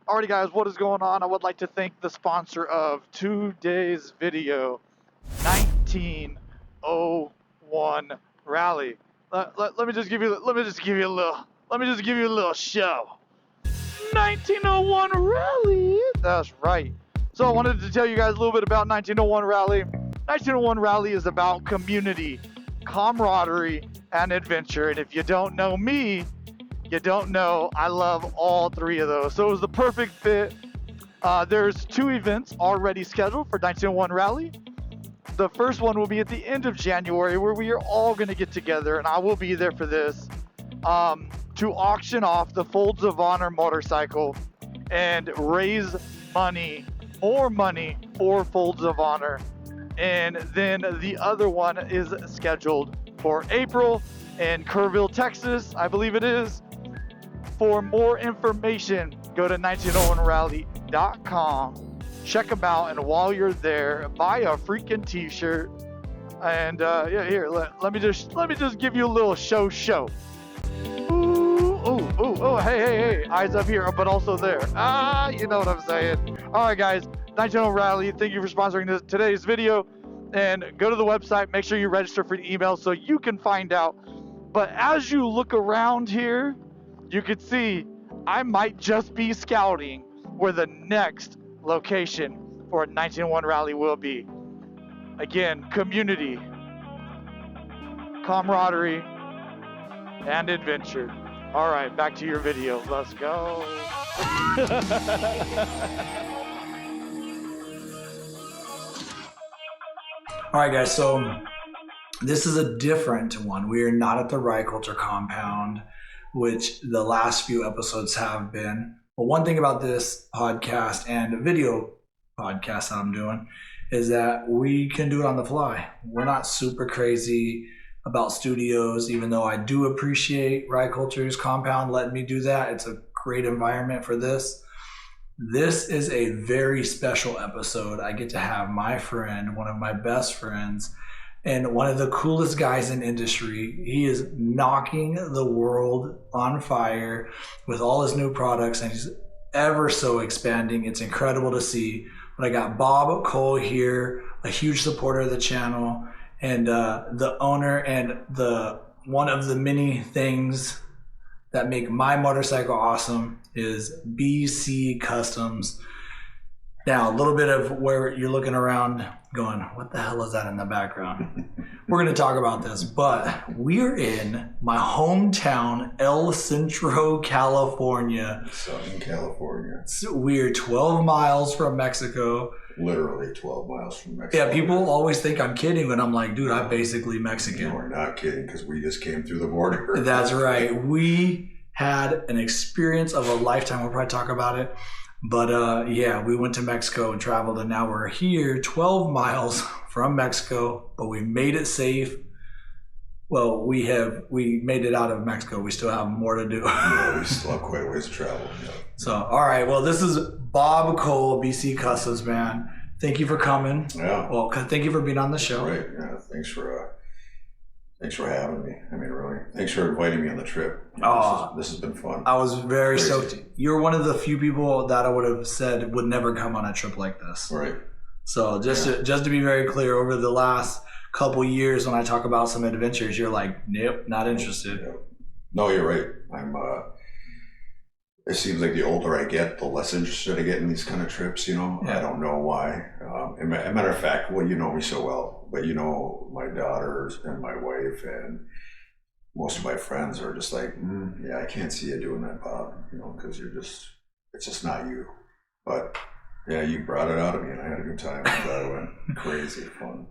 Alrighty guys, what is going on? I would like to thank the sponsor of today's video, 1901 Rally. Let me just give you a little show. 1901 Rally. That's right. So I wanted to tell you guys a little bit about 1901 Rally. 1901 Rally is about community, camaraderie, and adventure. And if you don't know me, you don't know I love all three of those. So it was the perfect fit. There's 2 events already scheduled for 1901 Rally. The first one will be at the end of January, where we are all going to get together, and I will be there for this, to auction off the Folds of Honor motorcycle and raise money, more money for Folds of Honor. And then the other one is scheduled for April in Kerrville, Texas, I believe it is. For more information, go to 1901rally.com. Check them out, and while you're there, buy a freaking t-shirt. And yeah, here, let me just give you a little show. Ooh, hey, eyes up here, but also there. You know what I'm saying. All right, guys, 1901 Rally, thank you for sponsoring today's video. And go to the website, make sure you register for the email so you can find out. But as you look around here, you can see I might just be scouting where the next location for 1901 Rally will be. Again, community, camaraderie, and adventure. All right, back to your video. Let's go. All right, guys, so this is a different one. We are not at the Riculture compound, which the last few episodes have been. But one thing about this podcast and video podcast that I'm doing is that we can do it on the fly. We're not super crazy about studios, even though I do appreciate Riculture's compound letting me do that. It's a great environment for this. This is a very special episode. I get to have my friend, one of my best friends, and one of the coolest guys in industry. He is knocking the world on fire with all his new products, and he's ever so expanding. It's incredible to see. But I got Bob Cole here, a huge supporter of the channel, and the owner and the one of the many things that make my motorcycle awesome is BC Customs. Now, a little bit of where you're looking around going, what the hell is that in the background? We're going to talk about this, but we're in my hometown, El Centro, California. Southern California. So we're 12 miles from Mexico. Literally 12 miles from Mexico. Yeah, people always think I'm kidding when I'm like, dude, I'm basically Mexican. No, we're not kidding, because we just came through the border. That's right. We had an experience of a lifetime. We'll probably talk about it. But yeah, we went to Mexico and traveled, and now we're here 12 miles from Mexico, but we made it safe. Well, we made it out of Mexico. We still have more to do. Yeah, we still have quite a ways to travel. Yeah. So, all right. Well, this is Bob Cole, BC Customs, man. Thank you for coming. Yeah. Well, thank you for being on the show. Right. Yeah. Thanks for having me. I mean, really. Thanks for inviting me on the trip. This has been fun. I was very stoked. You're one of the few people that I would have said would never come on a trip like this. Right. So just to be very clear, over the last couple years, when I talk about some adventures, you're like, nope, not interested. Yeah. No, you're right. It seems like the older I get, the less interested I get in these kind of trips, you know. Yeah. I don't know why. As a matter of fact, well, you know me so well, but you know, my daughters and my wife and most of my friends are just like, yeah, I can't see you doing that, Bob, you know, because it's just not you. But yeah, you brought it out of me, and I had a good time. I went crazy fun.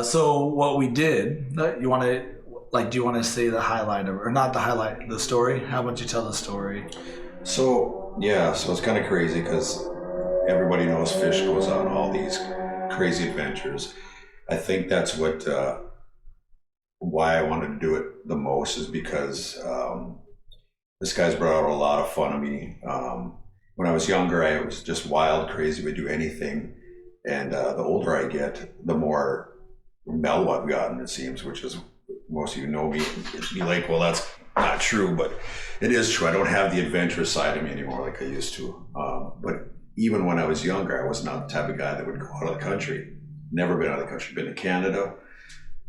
So what we did, do you want to say the highlight of, or not the highlight, the story? How about you tell the story? So yeah, so it's kind of crazy because everybody knows Fish goes on all these crazy adventures. I think that's what why I wanted to do it the most is because this guy's brought out a lot of fun of me. When I was younger, I was just wild, crazy, would do anything. And the older I get, the more mellow I've gotten, it seems, which is, most of you know me, it'd be like, well, that's not true, but it is true. I don't have the adventurous side of me anymore like I used to. But even when I was younger, I was not the type of guy that would go out of the country. Never been out of the country. Been to Canada.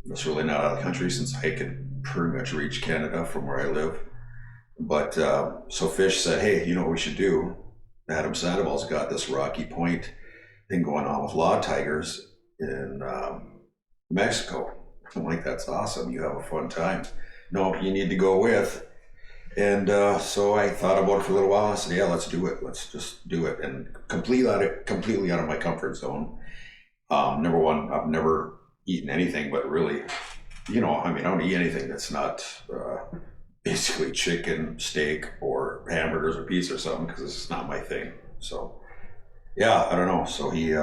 That's really not out of the country since I could pretty much reach Canada from where I live. But so Fish said, hey, you know what we should do? Adam Sandoval's got this Rocky Point thing going on with law tigers in Mexico. I'm like, that's awesome. You have a fun time. No, you need to go with. And so I thought about it for a little while. I said, yeah, let's do it. Let's just do it. And completely out of my comfort zone. Number one, I've never eaten anything, but really, I don't eat anything that's not basically chicken, steak, or hamburgers or pizza or something, because it's not my thing. So, yeah, I don't know. So he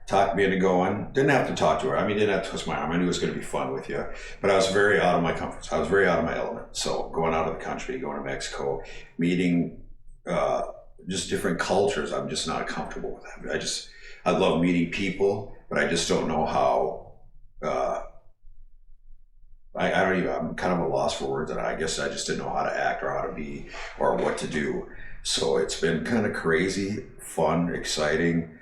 talked me into going. Didn't have to talk to her. Didn't have to twist my arm. I knew it was going to be fun with you. But I was very out of my comfort zone. I was very out of my element. So going out of the country, going to Mexico, meeting just different cultures, I'm just not comfortable with that. I love meeting people, but I just don't know how. I'm kind of a loss for words, and I guess I just didn't know how to act or how to be or what to do. So it's been kind of crazy, fun, exciting.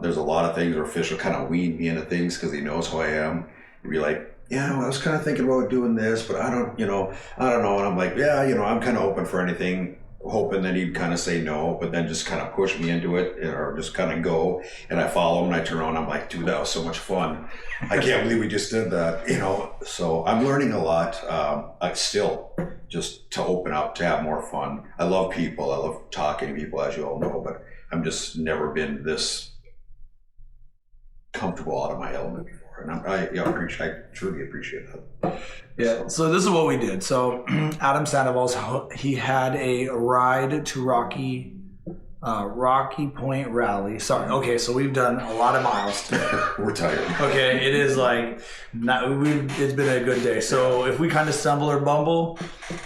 There's a lot of things where Fish will kind of wean me into things because he knows who I am. He'd be like, yeah, well, I was kind of thinking about doing this, but I don't know. And I'm like, yeah, I'm kind of open for anything, hoping that he'd kind of say no, but then just kind of push me into it or just kind of go. And I follow him and I turn around, I'm like, dude, that was so much fun. I can't believe we just did that, So I'm learning a lot. I still just to open up, to have more fun. I love people. I love talking to people, as you all know, but I'm just never been this comfortable out of my element before. And I truly appreciate that. Yeah, so this is what we did. So Adam Sandoval's, he had a ride to Rocky Point Rally. Sorry. Okay, so we've done a lot of miles today. We're tired. Okay, it is like, it's been a good day. So if we kind of stumble or bumble,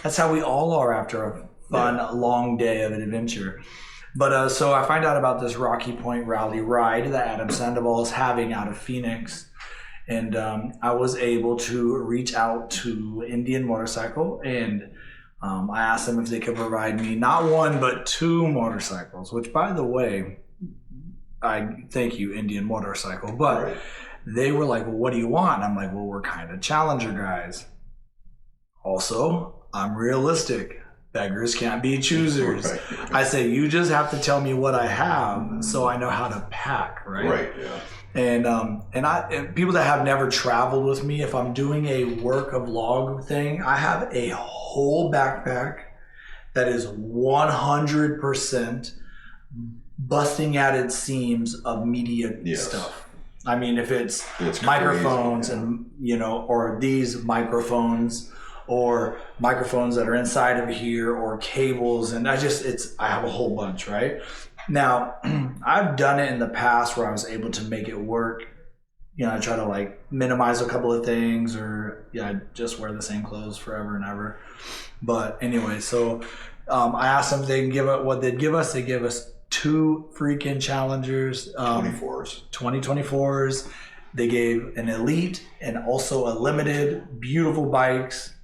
that's how we all are after a fun, long day of an adventure. But so I find out about this Rocky Point Rally ride that Adam Sandoval is having out of Phoenix. And I was able to reach out to Indian Motorcycle, and I asked them if they could provide me not one, but 2 motorcycles, which, by the way, I thank you, Indian Motorcycle. But right. They were like, well, what do you want? And I'm like, well, we're kind of Challenger guys. Also, I'm realistic. Beggars can't be choosers. Right. I say, you just have to tell me what I have so I know how to pack, right? Right, yeah. And people that have never traveled with me, if I'm doing a work of log thing, I have a whole backpack that is 100% busting at its seams of media stuff. If it's microphones crazy, and, or these microphones or microphones that are inside of here or cables. And I have a whole bunch, right? Now, I've done it in the past where I was able to make it work. I try to minimize a couple of things, or I just wear the same clothes forever and ever. But anyway, so I asked them if they can give it what they'd give us. They give us 2 freaking Challengers, 2024s. They gave an Elite and also a Limited, beautiful bikes.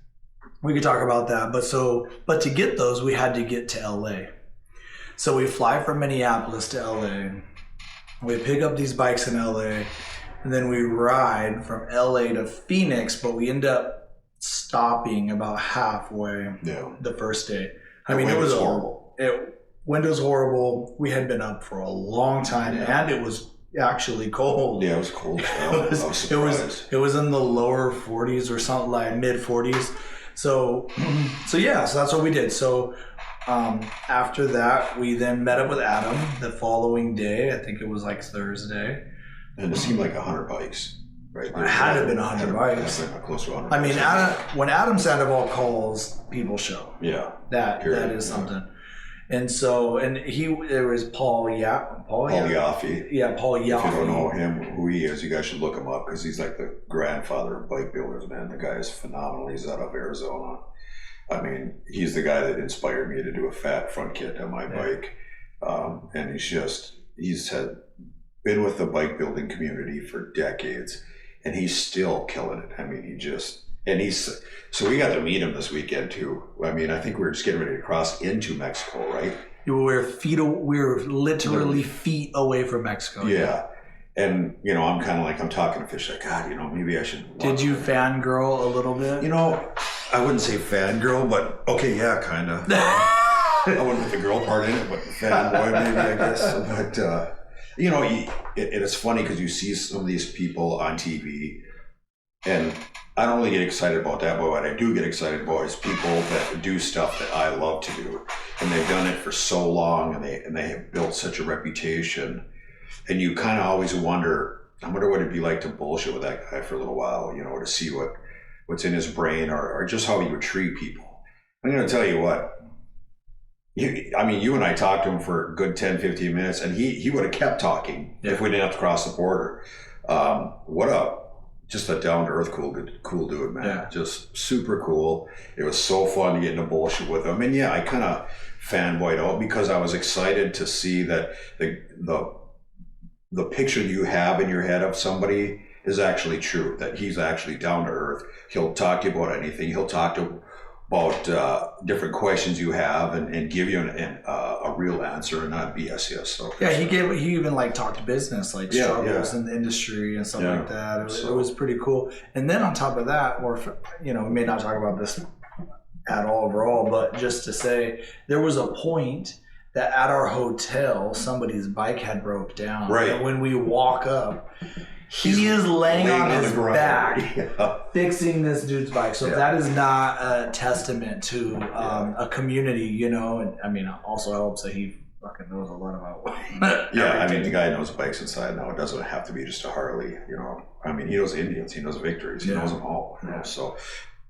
We could talk about that, but to get those, we had to get to LA. So we fly from Minneapolis to LA. We pick up these bikes in LA, and then we ride from LA to Phoenix, but we end up stopping about halfway the first day. It was horrible. Wind was horrible. We had been up for a long time, and it was actually cold. Yeah, it was cold. It was in the lower 40s or something, like mid 40s. So that's what we did. So after that, we then met up with Adam the following day. I think it was Thursday. And it seemed like 100 bikes, right? It had to have been 100 bikes. Close to 100. When Adam Sandoval calls, people show. Yeah. That is something. And so, there was Paul Yaffe. Yeah, Paul Yaffe. If you don't know him, who he is, you guys should look him up, because he's like the grandfather of bike builders, man. The guy is phenomenal. He's out of Arizona. He's the guy that inspired me to do a fat front kit on my bike. And he's been with the bike building community for decades, and he's still killing it. And so we got to meet him this weekend too. I mean, I think we were just getting ready to cross into Mexico, right? We're literally feet away from Mexico. Yeah. And, I'm kind of like, I'm talking to Fish, like, God, maybe I should. Did you fangirl a little bit? I wouldn't say fangirl, but okay, yeah, kind of. I wouldn't put the girl part in it, but fanboy maybe, I guess. But, it's funny because you see some of these people on TV, and I don't really get excited about that, but what I do get excited about is people that do stuff that I love to do, and they've done it for so long, and they have built such a reputation, and you kind of always wonder, I wonder what it'd be like to bullshit with that guy for a little while, to see what's in his brain or just how he would treat people. I'm going to tell you what. You and I talked to him for a good 10, 15 minutes, and he would have kept talking if we didn't have to cross the border. Just a down-to-earth, cool dude, man. Yeah. Just super cool. It was so fun to get into bullshit with him. And yeah, I kind of fanboyed out because I was excited to see that the picture you have in your head of somebody is actually true, that he's actually down to earth. He'll talk to you about anything. He'll talk about different questions you have and give you a real answer and not BS you. So yeah, he even talked business, struggles in the industry and stuff like that. It was pretty cool. And then on top of that, we may not talk about this at all overall, but just to say, there was a point that at our hotel somebody's bike had broke down. Right. And when we walk up, he is laying on his back fixing this dude's bike. So that is not a testament to a community, and also helps that he fucking knows a lot about the guy knows bikes inside now. It doesn't have to be just a Harley, he knows Indians, he knows victories, he knows them all, so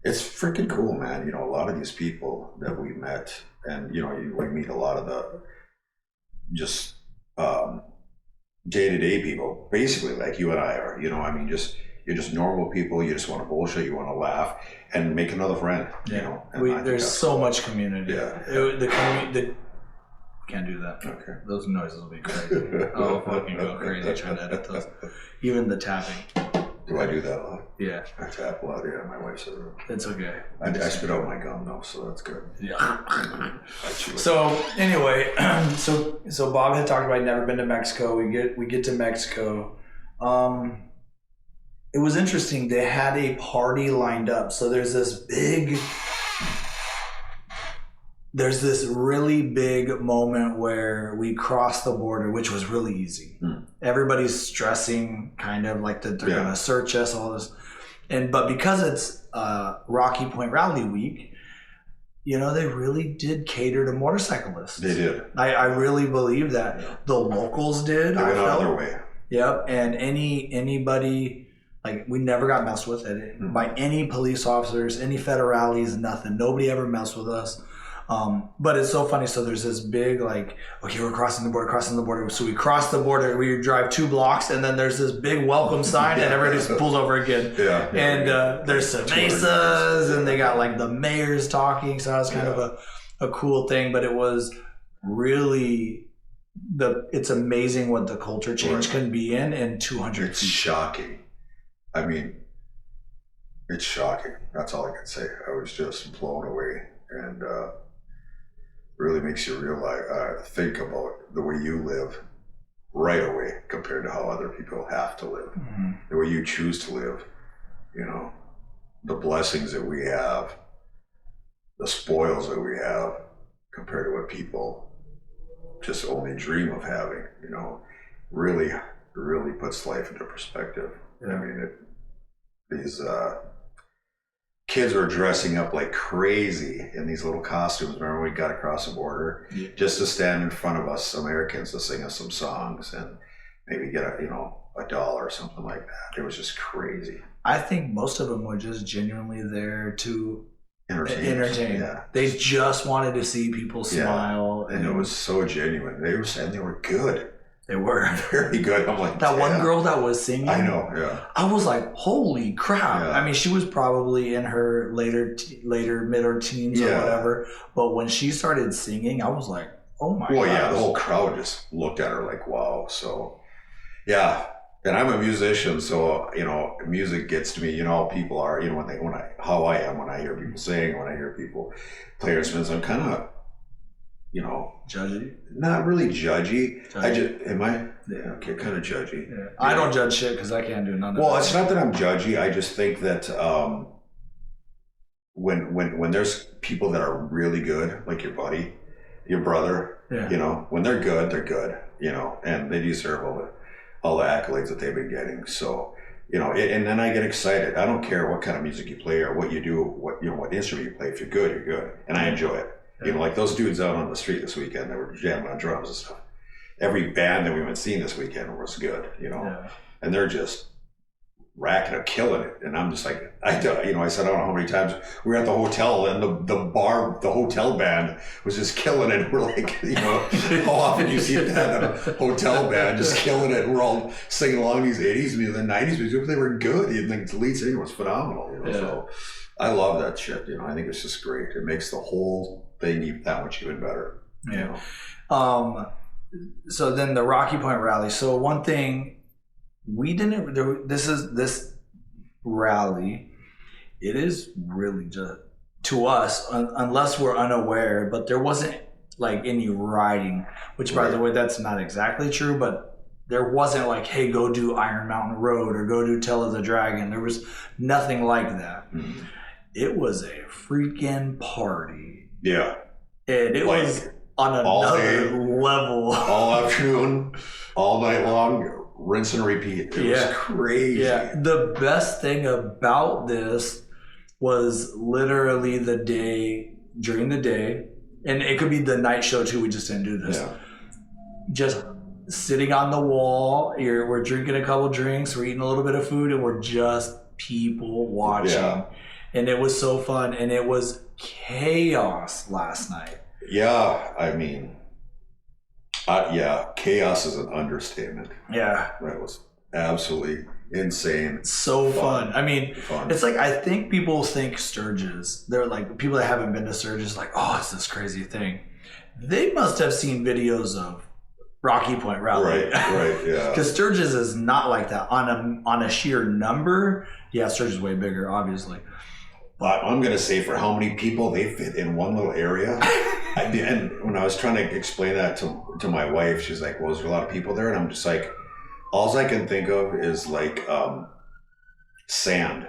it's freaking cool, man. A lot of these people that we met, and we meet a lot of the just day-to-day people, basically like you and I are, you're just normal people. You just want to bullshit, you want to laugh and make another friend, there's so much community. The can't do that. Okay. Those noises will be crazy. I'll fucking go crazy trying to edit those. Even the tapping. Do I do that a lot? Yeah. I tap a lot, my wife's a room. It's okay. I spit out my gum though, so that's good. Yeah. So anyway, so Bob had talked about he'd never been to Mexico. We get to Mexico. It was interesting. They had a party lined up. So there's this really big moment where we crossed the border, which was really easy. Everybody's stressing kind of like that they're going to search us, all this. But because it's Rocky Point Rally Week, they really did cater to motorcyclists. They did. I really believe that. Yeah. The locals did. They went out of their way. Yep. And anybody, we never got messed with by any police officers, any federales, nothing. Nobody ever messed with us. But it's so funny. So there's this big okay, we're crossing the border. So we cross the border, we drive 2 blocks, and then there's this big welcome sign, and everybody just pulls over again. And there's cervezas, and they got the mayors talking. So that was kind of a cool thing. But it was really it's amazing what the culture change can be in 200 It's feet. shocking. It's shocking. That's all I can say. I was just blown away, and really makes you realize, think about the way you live right away compared to how other people have to live. Mm-hmm. The way you choose to live, the blessings that we have, the spoils that we have compared to what people just only dream of having, really puts life into perspective. Yeah. These kids were dressing up like crazy in these little costumes. Remember we got across the border just to stand in front of us Americans to sing us some songs and maybe get a dollar or something like that. It was just crazy. I think most of them were just genuinely there to entertain. Yeah. They just wanted to see people smile. And it was so genuine. They were saying they were good. They were very good. I'm like, that one girl that was singing. I know, yeah. I was like, holy crap. Yeah. She was probably in her later mid or teens or whatever. But when she started singing, I was like, oh my god. Well, yeah, the whole crowd just looked at her like, wow. So, yeah, And I'm a musician, so music gets to me. You know how people are. You know how I am when I hear people sing, when I hear people play instruments. I'm kind of, judgy. Not really judgy. Judgy. Yeah. Okay, kind of judgy. Yeah. I don't judge shit because I can't do none of Well, that. it's not that I'm judgy. I just think that when there's people that are really good, like your buddy, your brother, when they're good, and they deserve all the accolades that they've been getting. So, and then I get excited. I don't care what kind of music you play or what you do, what instrument you play. If you're good, you're good, and I enjoy it. Like those dudes out on the street this weekend that were jamming on drums and stuff. Every band that we went seeing this weekend was good, and they're just racking up, killing it. And I'm just like, I said, I don't know how many times we were at the hotel and the hotel band was just killing it. We're like, how often you see that in a hotel band just killing it? We're all singing along these 80s music, the 90s music. They were good. You think the lead singer was phenomenal, So I love that shit. I think it's just great. It makes the whole thing that much even better. Yeah. So then the Rocky Point rally. So one thing we didn't. This rally. It is really just to us, unless we're unaware. But there wasn't like any riding. Which, by the way, that's not exactly true. But there wasn't like, hey, go do Iron Mountain Road or go do Tell of the Dragon. There was nothing like that. Mm-hmm. It was a freaking party. Yeah. And it was on another level. All afternoon, all night long, rinse and repeat. It was crazy. Yeah. The best thing about this was literally during the day, and it could be the night show too, we just didn't do this. Yeah. Just sitting on the wall, we're drinking a couple drinks, we're eating a little bit of food, and we're just people watching. Yeah. And it was so fun, and it was chaos last night. Yeah, I mean, chaos is an understatement. Yeah. That was absolutely insane. So fun. I mean, it's like, I think people think Sturgis, they're like, people that haven't been to Sturgis, like, oh, it's this crazy thing. They must have seen videos of Rocky Point Rally. Right, yeah. Because Sturgis is not like that. On a sheer number, Sturgis is way bigger, obviously. But I'm going to say for how many people they fit in one little area. And when I was trying to explain that to my wife, she's like, well, is there a lot of people there? And I'm just like, all I can think of is like sand.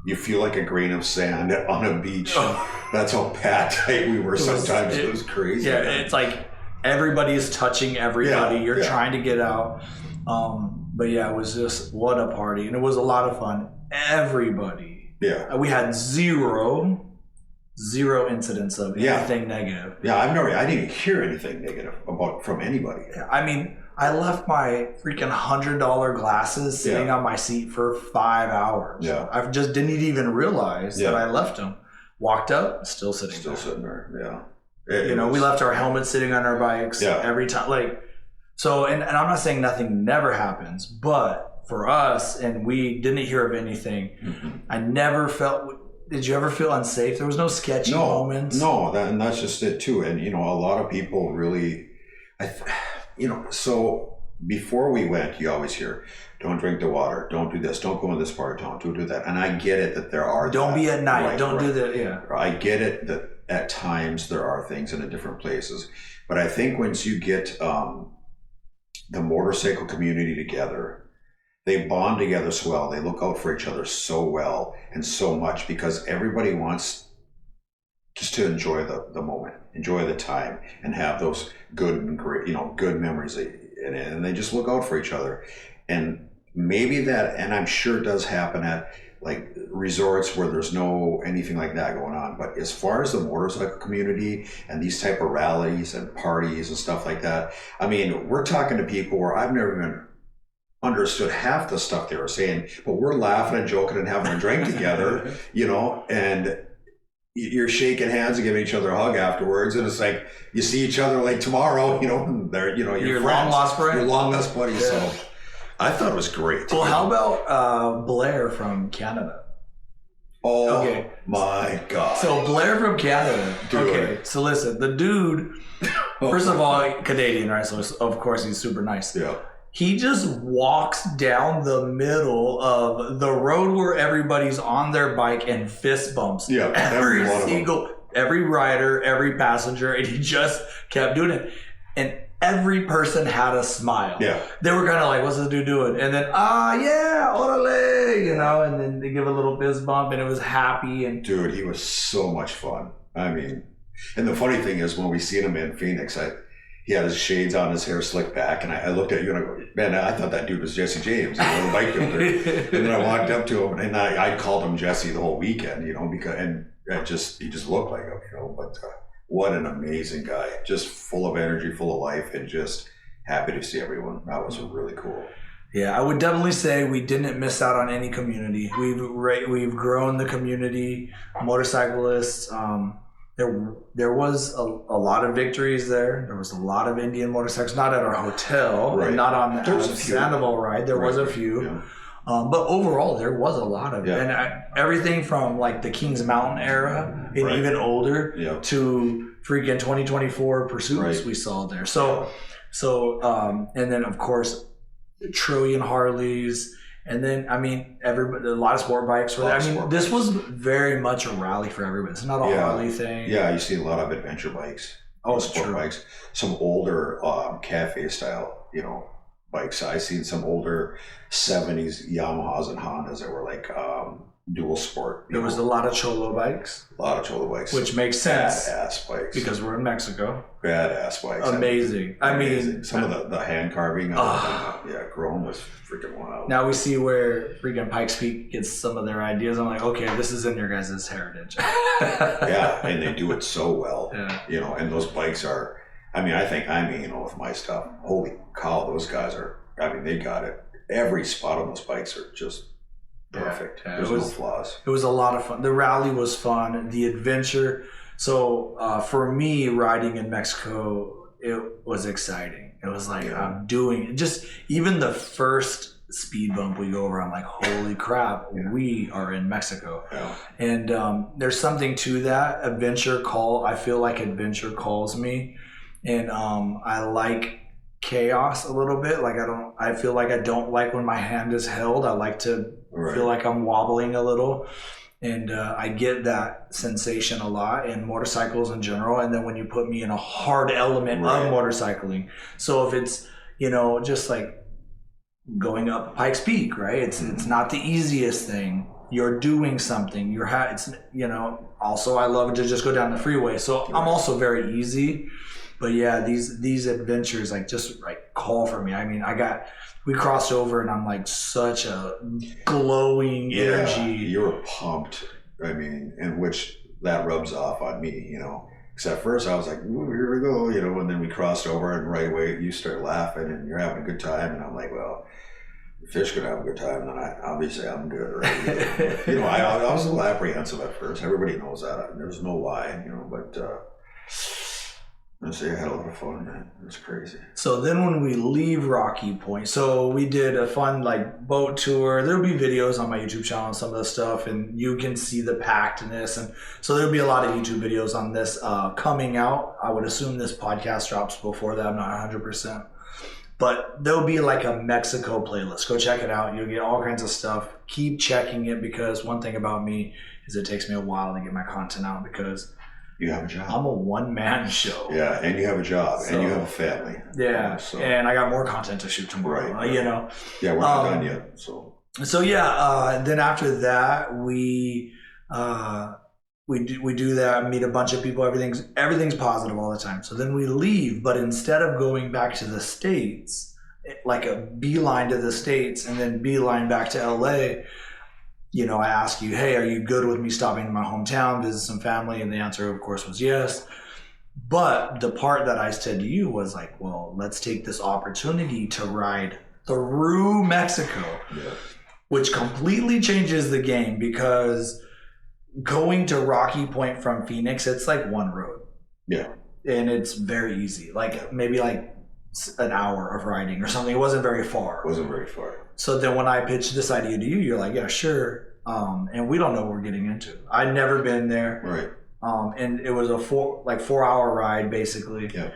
You feel like a grain of sand on a beach. Oh. That's how tight we were sometimes. It was crazy. Yeah, man. It's like everybody is touching everybody. Yeah, You're trying to get out. But yeah, it was just, what a party. And it was a lot of fun. Everybody. Yeah. We had zero incidents of anything negative. Yeah, I didn't hear anything negative from anybody. I mean, I left my freaking $100 glasses sitting on my seat for 5 hours. Yeah. I just didn't even realize that I left them. Walked up, still sitting there. Yeah. We left our helmets sitting on our bikes every time. And I'm not saying nothing never happens, but for us, and we didn't hear of anything. Mm-hmm. I never felt. Did you ever feel unsafe? There was no sketchy moments. No, and that's just it too. And a lot of people really, So before we went, you always hear, "Don't drink the water. Don't do this. Don't go in this part of town. Don't do that." And I get it that there are. Don't be at night. Don't do that. Yeah. I get it that at times there are things in different places, but I think once you get the motorcycle community together. They bond together so well. They look out for each other so well and so much because everybody wants just to enjoy the moment, enjoy the time, and have those good and great, good memories. And they just look out for each other. And maybe that, and I'm sure it does happen at like resorts where there's no anything like that going on. But as far as the motorcycle community and these type of rallies and parties and stuff like that, I mean, we're talking to people where I've never even understood half the stuff they were saying, but we're laughing and joking and having a drink together, and you're shaking hands and giving each other a hug afterwards, and it's like you see each other like tomorrow, they're your long lost friends, your long lost buddies. Yeah. So I thought it was great. Well, how about Blair from Canada? Oh my God! So Blair from Canada. Dude. Okay, so listen, the dude. First of all, Canadian, right? So of course he's super nice. Yeah. he just walks down the middle of the road where everybody's on their bike and fist bumps every rider, every passenger, and he just kept doing it. And every person had a smile. Yeah. They were kind of like, what's this dude doing? And then, yeah, orale, you know, and then they give a little fist bump, and it was happy. And dude, he was so much fun. I mean, and the funny thing is when we seen him in Phoenix, he had his shades on, his hair slicked back, and I looked at you and I go, man, I thought that dude was Jesse James, you know, the bike builder. And then I walked up to him, and I called him Jesse the whole weekend, you know, because he just looked like him, you know. But what an amazing guy, just full of energy, full of life, and just happy to see everyone. That was really cool. Yeah, I would definitely say we didn't miss out on any community. We've grown the community, motorcyclists. There was a lot of victories there. There was a lot of Indian motorcycles, not at our hotel, right. Not on the Sandoval ride. There was a few. Yeah. But overall, there was a lot of it. And everything from like the Kings Mountain era and even older to freaking 2024 pursuits we saw there. So and then of course, Trillion Harleys. And then, I mean, everybody, a lot of sport bikes were there. I mean, this was very much a rally for everybody. It's not a Harley thing. Yeah, you see a lot of adventure bikes. Sport bikes. Some older cafe style, you know, bikes. I seen some older 70s Yamahas and Hondas that were like dual sport. There was a lot of Cholo bikes. A lot of Cholo bikes. Which makes sense. Badass bikes. Because we're in Mexico. Badass bikes. Amazing. I mean, some of the hand carving. Chrome was freaking wild. Now we see where freaking Pikes Peak gets some of their ideas. I'm like, okay, this is in your guys' heritage. Yeah, and they do it so well. Yeah. You know, and those bikes are, I mean, I think I'm hanging on with my stuff. Holy cow, those guys are, I mean, they got it. Every spot on those bikes are just perfect. Yeah, There's no flaws. It was a lot of fun. The rally was fun. The adventure. So for me, riding in Mexico, it was exciting. It was like I'm doing just even the first speed bump we go over. I'm like, holy crap, we are in Mexico. Yeah. And there's something to that adventure call. I feel like adventure calls me, and I like chaos a little bit. Like I feel like I don't like when my hand is held. I like to feel like I'm wobbling a little. And I get that sensation a lot in motorcycles in general. And then when you put me in a hard element of motorcycling. So if it's, you know, just like going up Pikes Peak, right? It's not the easiest thing. You're doing something. It's, you know, also I love to just go down the freeway. So I'm also very easy. But yeah, these adventures like just like call for me. I mean, we crossed over and I'm like such a glowing energy. You were pumped. I mean, in which that rubs off on me, you know. Because at first I was like, ooh, here we go, you know, and then we crossed over and right away you start laughing and you're having a good time. And I'm like, well, the fish could have a good time, then obviously I'm good, right? You know, I was a little apprehensive at first. Everybody knows that. There's no lie, you know, but I had a lot of fun, man. It was crazy. So then when we leave Rocky Point, so we did a fun like boat tour. There'll be videos on my YouTube channel and some of the stuff, and you can see the packedness. And so there'll be a lot of YouTube videos on this coming out. I would assume this podcast drops before that. I'm not 100%. But there'll be like a Mexico playlist. Go check it out. You'll get all kinds of stuff. Keep checking it because one thing about me is it takes me a while to get my content out because you have a job. I'm a one-man show. Yeah, and you have a job, and you have a family. Yeah, and I got more content to shoot tomorrow. Right. You know. Yeah, we're not done yet. So yeah, then after that we do that, meet a bunch of people. Everything's positive all the time. So then we leave, but instead of going back to the States, like a beeline to the States and then beeline back to LA. You know, I ask you, hey, are you good with me stopping in my hometown, visit some family? And the answer, of course, was yes. But the part that I said to you was like, well, let's take this opportunity to ride through Mexico, which completely changes the game because going to Rocky Point from Phoenix, it's like one road. Yeah. And it's very easy, like maybe like an hour of riding or something. It wasn't very far. So then when I pitched this idea to you, you're like, yeah, sure. And we don't know what we're getting into. I'd never been there. Right. And it was a 4 hour ride basically. Yeah.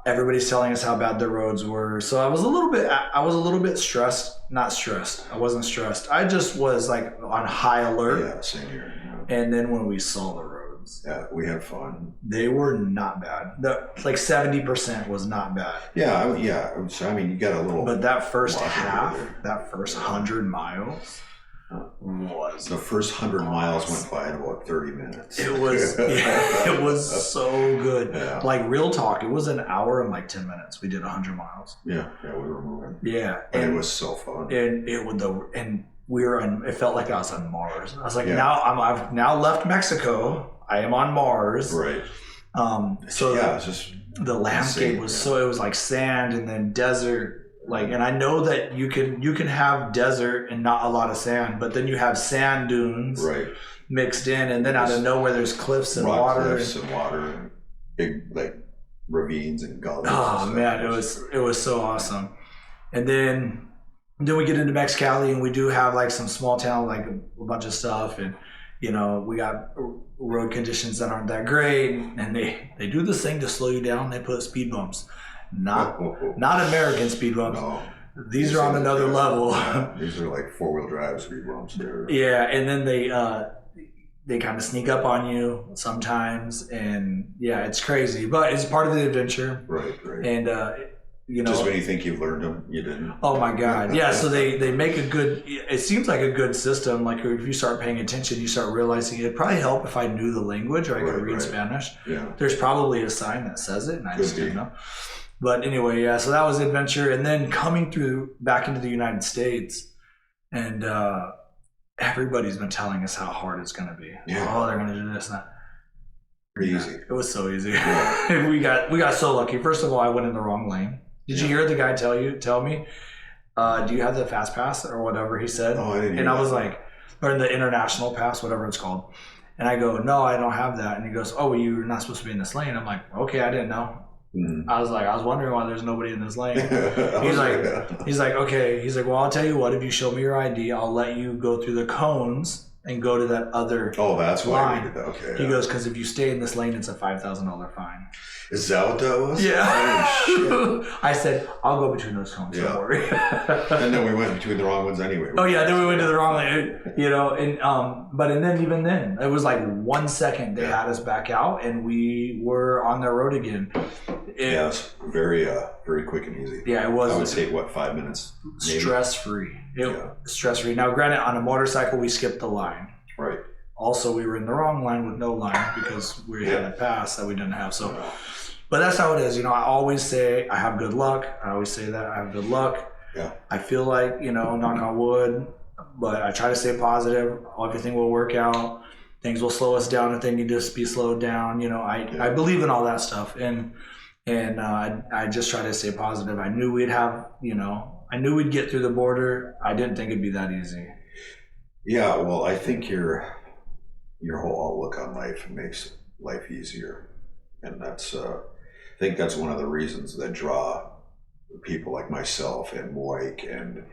everybody's telling us how bad the roads were. So I was a little bit stressed. Not stressed. I wasn't stressed. I just was like on high alert. Yeah, same here. And then when we saw the roads, yeah, we had fun. They were not bad. Like 70% was not bad. Yeah, yeah. So I mean, you got a little. But that first half, that first 100 miles. Was the first 100 miles went by in about 30 minutes. It was so good. Yeah. Like real talk, it was an hour and like 10 minutes. We did 100 miles. Yeah, we were moving. Yeah, and it was so fun. And we were on. It felt like I was on Mars. I was like, I've now left Mexico. I am on Mars. Right. So yeah, it's just the landscape was so. It was like sand and then desert. Like, and I know that you can have desert and not a lot of sand, but then you have sand dunes mixed in, and then out of nowhere there's cliffs and water. Cliffs and water, and big like ravines and gullies. Oh man, it was so awesome. And then we get into Mexicali, and we do have like some small town, like a bunch of stuff, and you know, we got road conditions that aren't that great, and they do this thing to slow you down. They put speed bumps. Not American speed bumps. No. These are on another level. These are like 4-wheel drive speed bumps. Yeah, and then they kind of sneak up on you sometimes, and yeah, it's crazy, but it's part of the adventure. Right. And you know, just when you think you've learned them, you didn't. Oh my God, yeah. So they make a good. It seems like a good system. Like if you start paying attention, you start realizing it'd probably help if I knew the language or I could read Spanish. Yeah. There's probably a sign that says it, and I just didn't know. But anyway, yeah, so that was adventure. And then coming back into the United States, and everybody's been telling us how hard it's going to be. Yeah. Oh, they're going to do this and that. Pretty easy. It was so easy. Yeah. we got so lucky. First of all, I went in the wrong lane. Did you hear the guy tell me, do you have the fast pass or whatever he said? Oh, I didn't hear And that. I was like, or the international pass, whatever it's called. And I go, no, I don't have that. And he goes, oh, well, you're not supposed to be in this lane. I'm like, okay, I didn't know. Mm-hmm. I was wondering why there's nobody in this lane. He's like, okay. He's like, well, I'll tell you what, if you show me your ID, I'll let you go through the cones and go to that other that's line. why we did that. Okay. He goes, because if you stay in this lane, it's a $5,000 fine. Is that what that was? Yeah. Oh, shit. I said, I'll go between those cones. Don't worry. And then we went between the wrong ones anyway. Oh yeah, then we went to the wrong lane. You know, and then even then, it was like 1 second they had us back out, and we were on the road again. It's very quick and easy. Yeah, it was. I would say 5 minutes. Maybe? Stress-free. Stress-free. Now, granted, on a motorcycle, we skipped the line. Right. Also, we were in the wrong line with no line because we had a pass that we didn't have. So, but that's how it is. You know, I always say I have good luck. I always say that I have good luck. Yeah. I feel like, you know, knock on wood, but I try to stay positive. Everything will work out. Things will slow us down if they need to be slowed down. You know, I believe in all that stuff, and I just try to stay positive. I knew we'd get through the border. I didn't think it'd be that easy. Yeah, well, I think your whole outlook on life makes life easier, and that's I think that's one of the reasons that draw people like myself and Mike and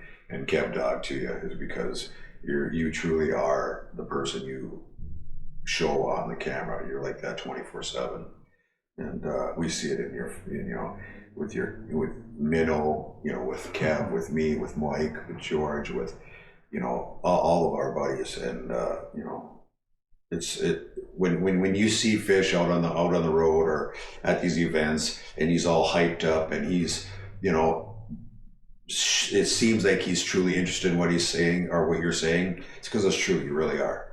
Kev Dog to you, is because you truly are the person you show on the camera. You're like that 24/7, and we see it in your, with Minnow, with Kev, with me, with Mike, with George, with all of our buddies, and when you see Fish out on the road or at these events, and he's all hyped up, and he's it seems like he's truly interested in what he's saying or what you're saying. It's because it's true. You really are.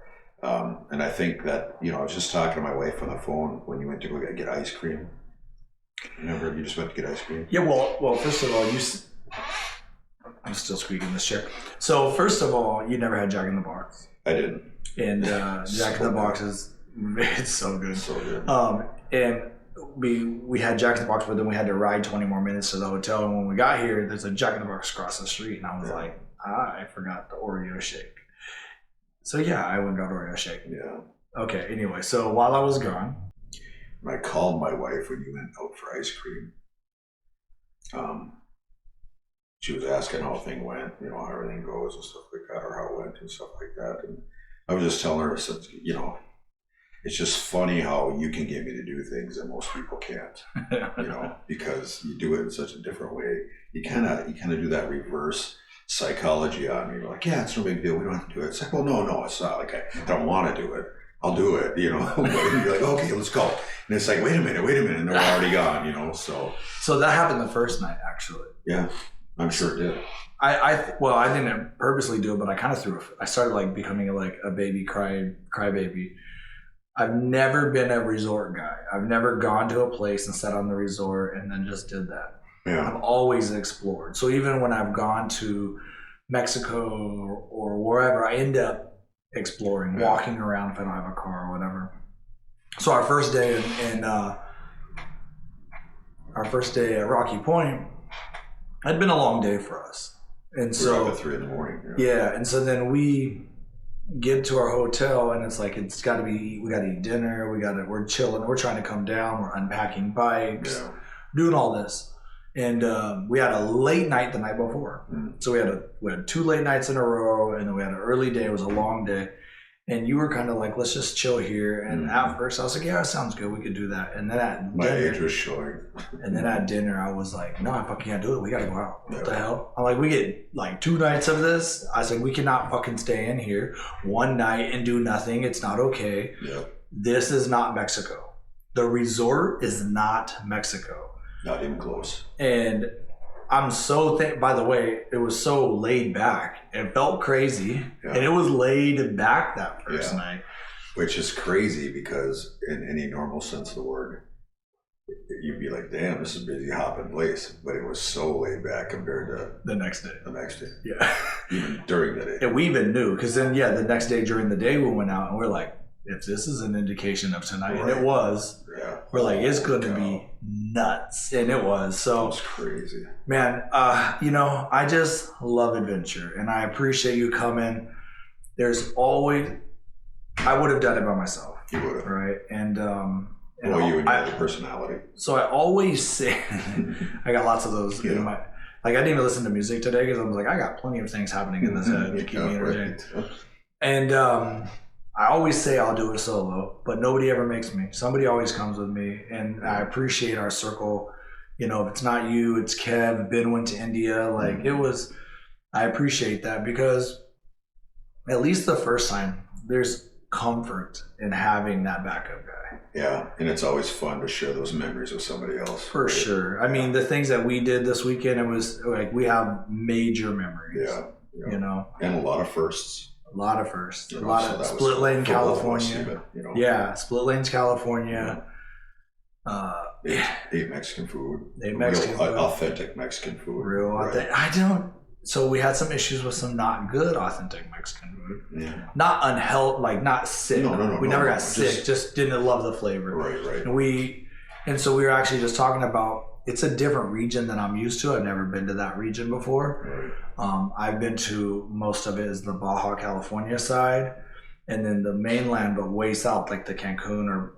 And I think that, I was just talking to my wife on the phone when you went to go get ice cream. Remember, you just went to get ice cream? Yeah, well, first of all, I'm still squeaking this chair. So, first of all, you never had Jack in the Box. I didn't. And Jack in the Box it's so good. So good. And we had Jack in the Box, but then we had to ride 20 more minutes to the hotel. And when we got here, there's a Jack in the Box across the street. And I was like, I forgot the Oreo shake. So yeah, I went and got Oreo shake. Yeah. Okay, anyway, so while I was gone, I called my wife when you went out for ice cream. She was asking how everything went, how everything goes and stuff like that, or how it went and stuff like that. And I was just telling her, I said, it's just funny how you can get me to do things that most people can't, you know, because you do it in such a different way. You kind of do that reverse psychology on me. You're like, yeah, it's no big deal. We don't have to do it. It's like, well, no, it's not. Like, I don't want to do it. I'll do it, you know. But you're like, okay, let's go. And it's like, wait a minute, and they're already gone, you know. So that happened the first night, actually. Yeah, I'm sure it did. I didn't purposely do it, but I kind of threw it. I started like becoming like a baby crybaby. I've never been a resort guy. I've never gone to a place and sat on the resort and then just did that. Yeah. I've always explored. So even when I've gone to Mexico or wherever, I end up exploring, walking around if I don't have a car or whatever. So our first day at Rocky Point had been a long day for us, and so we're up at 3 a.m. Yeah, and so then we get to our hotel, and it's like we got to eat dinner. We're chilling. We're trying to come down. We're unpacking bikes, doing all this. And we had a late night the night before. So we had 2 late nights in a row, and then we had an early day. It was a long day. And you were kind of like, let's just chill here. And at first I was like, yeah, that sounds good. We could do that. And then at my dinner, age was showing. And then at dinner, I was like, no, I fucking can't do it. We got to go out. What the hell? I'm like, we get like 2 nights of this. I said, we cannot fucking stay in here one night and do nothing. It's not okay. Yep. This is not Mexico. The resort is not Mexico. Not even close. And I'm so by the way, it was so laid back. It felt crazy, and it was laid back that first night. Which is crazy because in any normal sense of the word, you'd be like, damn, this is a busy hopping place. But it was so laid back compared to the next day. Yeah. Even during the day. And we even knew, because then, the next day during the day we went out and we're like, if this is an indication of tonight, and it was, we're like, it's going to be nuts. And it was. So it was crazy. Man, I just love adventure, and I appreciate you coming. There's always, I would have done it by myself. You would have. Right. And you and your personality. So I always say, I got lots of those in my, I didn't even listen to music today because I was like, I got plenty of things happening in this head to keep me entertained. Right. And I always say I'll do it solo, but nobody ever makes me. Somebody always comes with me, and I appreciate our circle. If it's not you, it's Kev. Ben went to India. I appreciate that because at least the first time, there's comfort in having that backup guy. Yeah, and it's always fun to share those memories with somebody else. For sure. I mean, the things that we did this weekend, it was like we have major memories. Yeah. And a lot of firsts. A lot of firsts. A lot of split lane California. Split lanes California. Ate Mexican food. Authentic Mexican food. Real authentic. So we had some issues with some not good authentic Mexican food. Yeah. Not unhealthy, not sick. No. We never got sick. Just didn't love the flavor. Right. And so we were actually just talking about, it's a different region than I'm used to. I've never been to that region before. Right. I've been to, most of it is the Baja California side, and then the mainland, but way south, like the Cancun or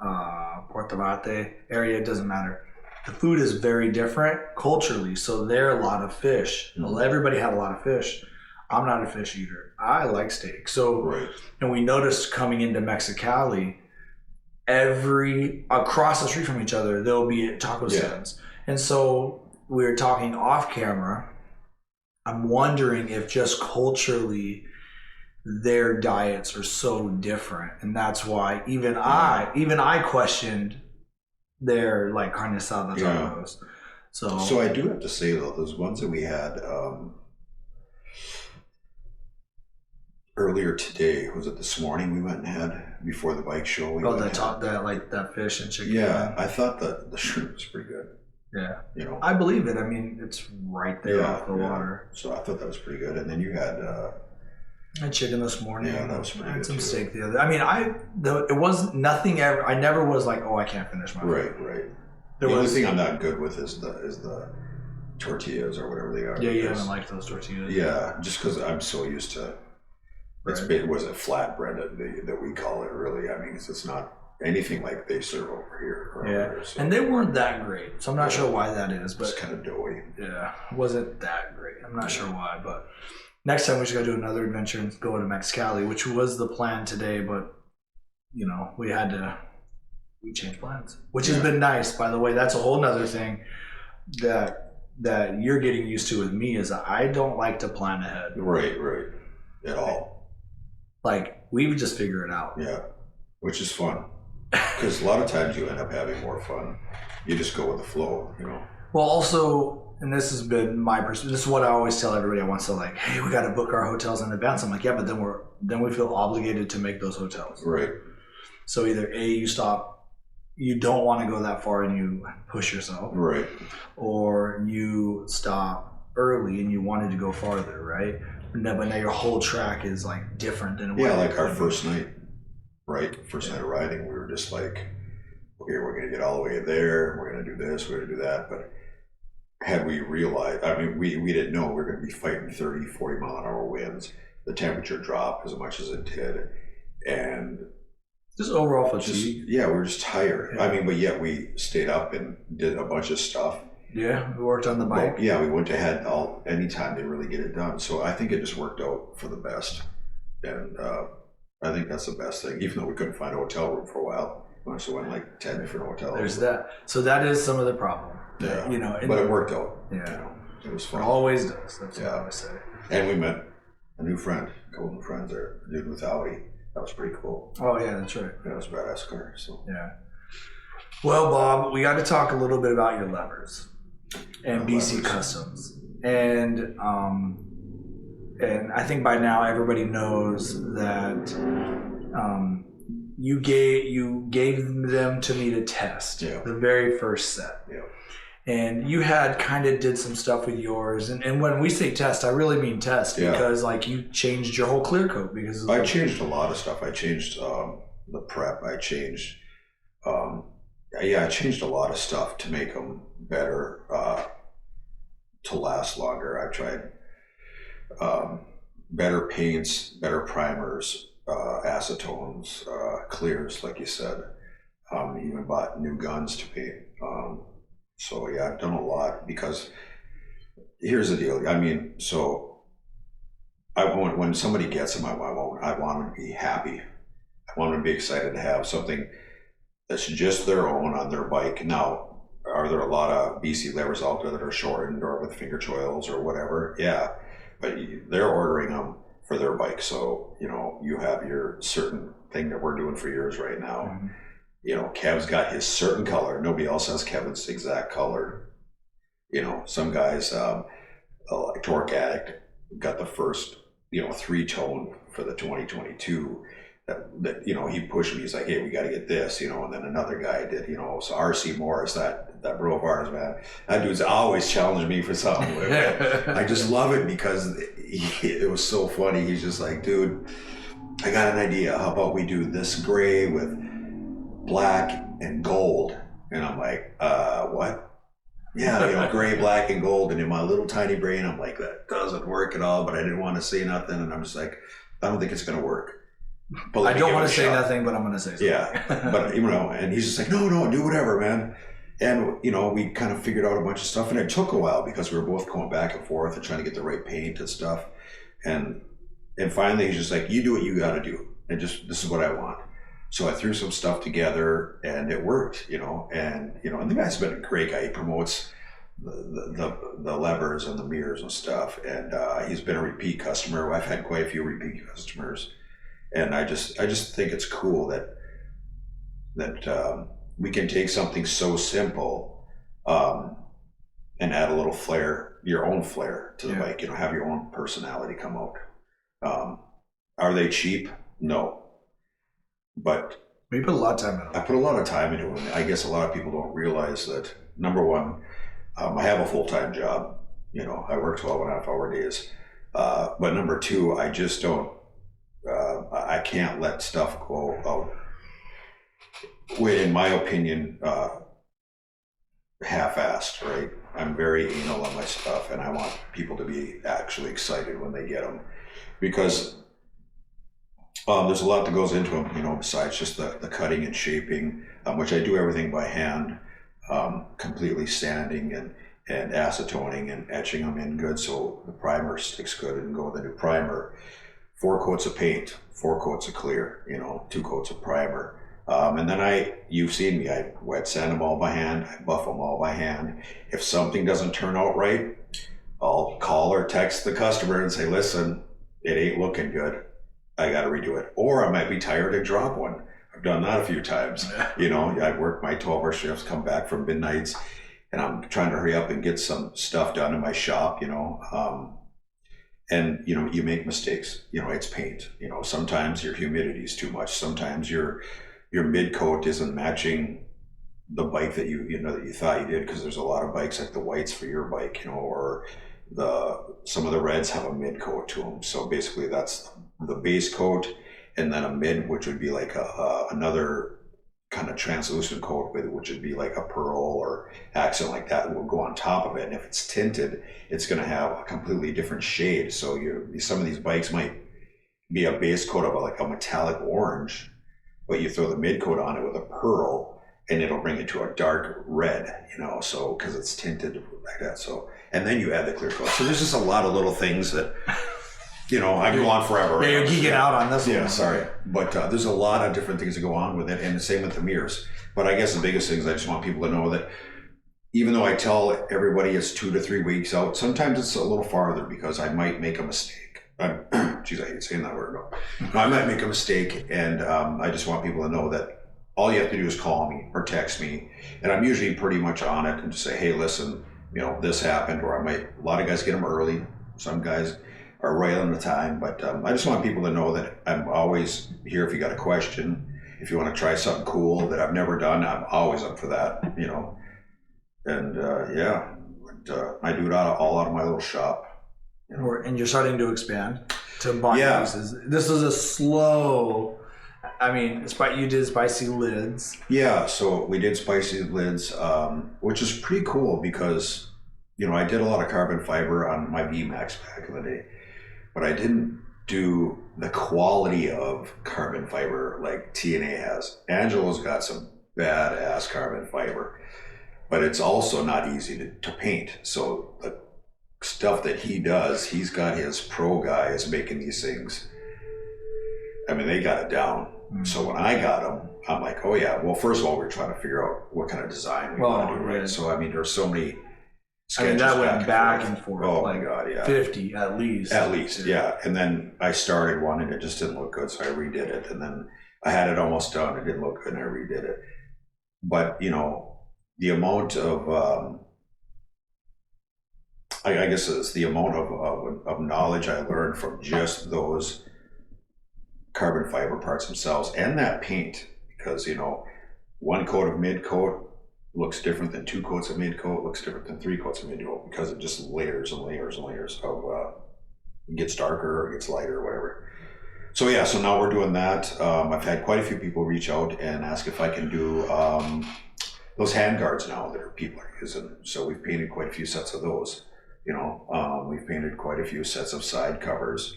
Puerto Vallarta area, it doesn't matter. The food is very different culturally, so they're a lot of fish. Everybody had a lot of fish. I'm not a fish eater. I like steak. So, and we noticed coming into Mexicali, across the street from each other, there'll be taco stands. And so we were talking off camera. I'm wondering if just culturally their diets are so different, and that's why even I questioned their carne asada tacos. So I do have to say though, those ones that we had earlier today, was it this morning we went and had before the bike show? That fish and chicken. Yeah, I thought the shrimp was pretty good. Yeah, I believe it. I mean, it's right there off the water. So I thought that was pretty good. And then you had I had chicken this morning. Yeah, that was pretty good. I had some steak the other. I mean, it was nothing ever. I never was like, oh, I can't finish my food. Right. The only thing I'm not good with is the tortillas or whatever they are. Yeah, you haven't liked those tortillas. Yeah, just because I'm so used to. It's was it flatbread that we call it? Really, I mean, it's not anything like they serve over here. So. And they weren't that great, so I'm not sure why that is. But it's kind of doughy. Yeah, it wasn't that great. I'm not sure why, but next time we just got to do another adventure and go to Mexicali, which was the plan today, but we changed plans, which has been nice, by the way. That's a whole nother thing that you're getting used to with me is I don't like to plan ahead. Right. At all. Like, we would just figure it out. Yeah, which is fun. Because a lot of times you end up having more fun. You just go with the flow, Well, also, and this has been my perspective, this is what I always tell everybody I want to, like, hey, we got to book our hotels in advance. I'm like, yeah, but then we feel obligated to make those hotels. Right. So either you don't want to go that far and you push yourself. Right. Or you stop early and you wanted to go farther, right? But now your whole track is like different than like our first night, right? First night of riding, we were just like, okay, we're going to get all the way there. We're going to do this, we're going to do that. But had we realized, we didn't know we were going to be fighting 30, 40 mile an hour winds. The temperature dropped as much as it did. And just overall fatigue. We were just tired. Yeah. But yet we stayed up and did a bunch of stuff. Yeah, we worked on the bike. Well, we went ahead anytime they really get it done. So I think it just worked out for the best. And I think that's the best thing. Even though we couldn't find a hotel room for a while. We also went like 10 different hotels. There's that. So that is some of the problem. Yeah. But it worked out. Yeah. It was fun. It always does. That's what I always say. And we met a new friend, a couple new friends there, a dude with Audi. That was pretty cool. Oh, yeah, that's right. Yeah, it was a badass car. So. Yeah. Well, Bob, we got to talk a little bit about your levers and BC Customs. And I think by now everybody knows that you gave them to me to test the very first set. Yeah. And you had kind of did some stuff with yours. And when we say test, I really mean test because like you changed your whole clear coat because I changed a lot of stuff. I changed the prep. I changed I changed a lot of stuff to make them better, to last longer. I tried better paints, better primers, acetones, clears, like you said. Even bought new guns to paint. So I've done a lot because here's the deal. So when somebody gets them, I want them to be happy. I want them to be excited to have something that's just their own on their bike. Now, are there a lot of BC levers out there that are shortened or with finger choils or whatever? Yeah, but they're ordering them for their bike. So, you have your certain thing that we're doing for yours right now. Mm-hmm. Kev's got his certain color. Nobody else has Kevin's exact color. Some guys, like Torque Addict, got the first, 3-tone for the 2022 that he pushed me. He's like, hey, we got to get this, and then another guy did, so RC Morris, that bro of ours, man, that dude's always challenged me for something. I just love it because it was so funny. He's just like, dude, I got an idea. How about we do this gray with black and gold? And I'm like, what? Yeah, gray, black, and gold. And in my little tiny brain, I'm like, that doesn't work at all, but I didn't want to say nothing. And I'm just like, I don't think it's going to work. But I don't want to say nothing, but I'm going to say something. Yeah, but, and he's just like, no, do whatever, man. And, we kind of figured out a bunch of stuff. And it took a while because we were both going back and forth and trying to get the right paint and stuff. And finally, he's just like, you do what you got to do. And this is what I want. So I threw some stuff together and it worked, and the guy's been a great guy. He promotes the levers and the mirrors and stuff. And he's been a repeat customer. I've had quite a few repeat customers. And I just think it's cool that we can take something so simple and add a little flair, your own flair to the bike, have your own personality come out. Are they cheap? No. But we put a lot of time into it. I put a lot of time into it. I guess a lot of people don't realize that, number one, I have a full-time job. I work 12.5-hour days. But number two, I just don't, I can't let stuff go out, in my opinion, half-assed, right? I'm very anal on my stuff, and I want people to be actually excited when they get them. Because there's a lot that goes into them, besides just the cutting and shaping, which I do everything by hand, completely sanding and acetoning and etching them in good so the primer sticks good and go with a new primer. 4 coats of paint, 4 coats of clear, 2 coats of primer. And then you've seen me, I wet sand them all by hand, I buff them all by hand. If something doesn't turn out right, I'll call or text the customer and say, listen, it ain't looking good. I got to redo it. Or I might be tired and drop one. I've done that a few times. I work my 12-hour shifts, come back from midnights, and I'm trying to hurry up and get some stuff done in my shop, and you make mistakes. It's paint. Sometimes your humidity is too much. Sometimes your mid coat isn't matching the bike that you thought you did, because there's a lot of bikes like the whites for your bike, or some of the reds have a mid coat to them. So basically that's the base coat, and then a mid, which would be like another kind of translucent coat, which would be like a pearl or accent like that, will go on top of it. And if it's tinted, it's going to have a completely different shade. So some of these bikes might be a base coat of like a metallic orange, but you throw the mid coat on it with a pearl, and it'll bring it to a dark red, so because it's tinted like that. So, and then you add the clear coat. So there's just a lot of little things that, I go on forever. Yeah, you're geeking out on this one. Yeah, sorry. But there's a lot of different things that go on with it, and the same with the mirrors. But I guess the biggest thing is I just want people to know that even though I tell everybody it's 2 to 3 weeks out, sometimes it's a little farther, because I might make a mistake. Geez, I hate saying that word. No, I might make a mistake, and I just want people to know that all you have to do is call me or text me, and I'm usually pretty much on it and just say, hey, listen, this happened, or a lot of guys get them early. Some guys are right on the time, but I just want people to know that I'm always here if you got a question. If you want to try something cool that I've never done, I'm always up for that, And I do it all out of my little shop. And you're starting to expand to body Yeah. pieces. This is a slow. You did spicy lids. Yeah, so we did spicy lids, which is pretty cool because, I did a lot of carbon fiber on my VMAX back in the day, but I didn't do the quality of carbon fiber like TNA has. Angelo's got some badass carbon fiber, but it's also not easy to paint. So the stuff that he does, he's got his pro guys making these things. They got it down. So when I got them, I'm like, oh yeah. Well, first of all, we're trying to figure out what kind of design we want to do, right? So there's so many sketches. That went back and forth. Oh my God, yeah. 50 at least. At least, yeah. And then I started one, and it just didn't look good, so I redid it. And then I had it almost done. It didn't look good, and I redid it. But the amount of I guess it's the amount of knowledge I learned from just those carbon fiber parts themselves and that paint, because 1 coat of mid coat looks different than 2 coats of mid coat, looks different than 3 coats of mid coat, because it just layers and layers and layers of it gets darker or it gets lighter or whatever. So yeah, so now we're doing that. I've had quite a few people reach out and ask if I can do those hand guards now that people are using. So we've painted quite a few sets of those. We've painted quite a few sets of side covers.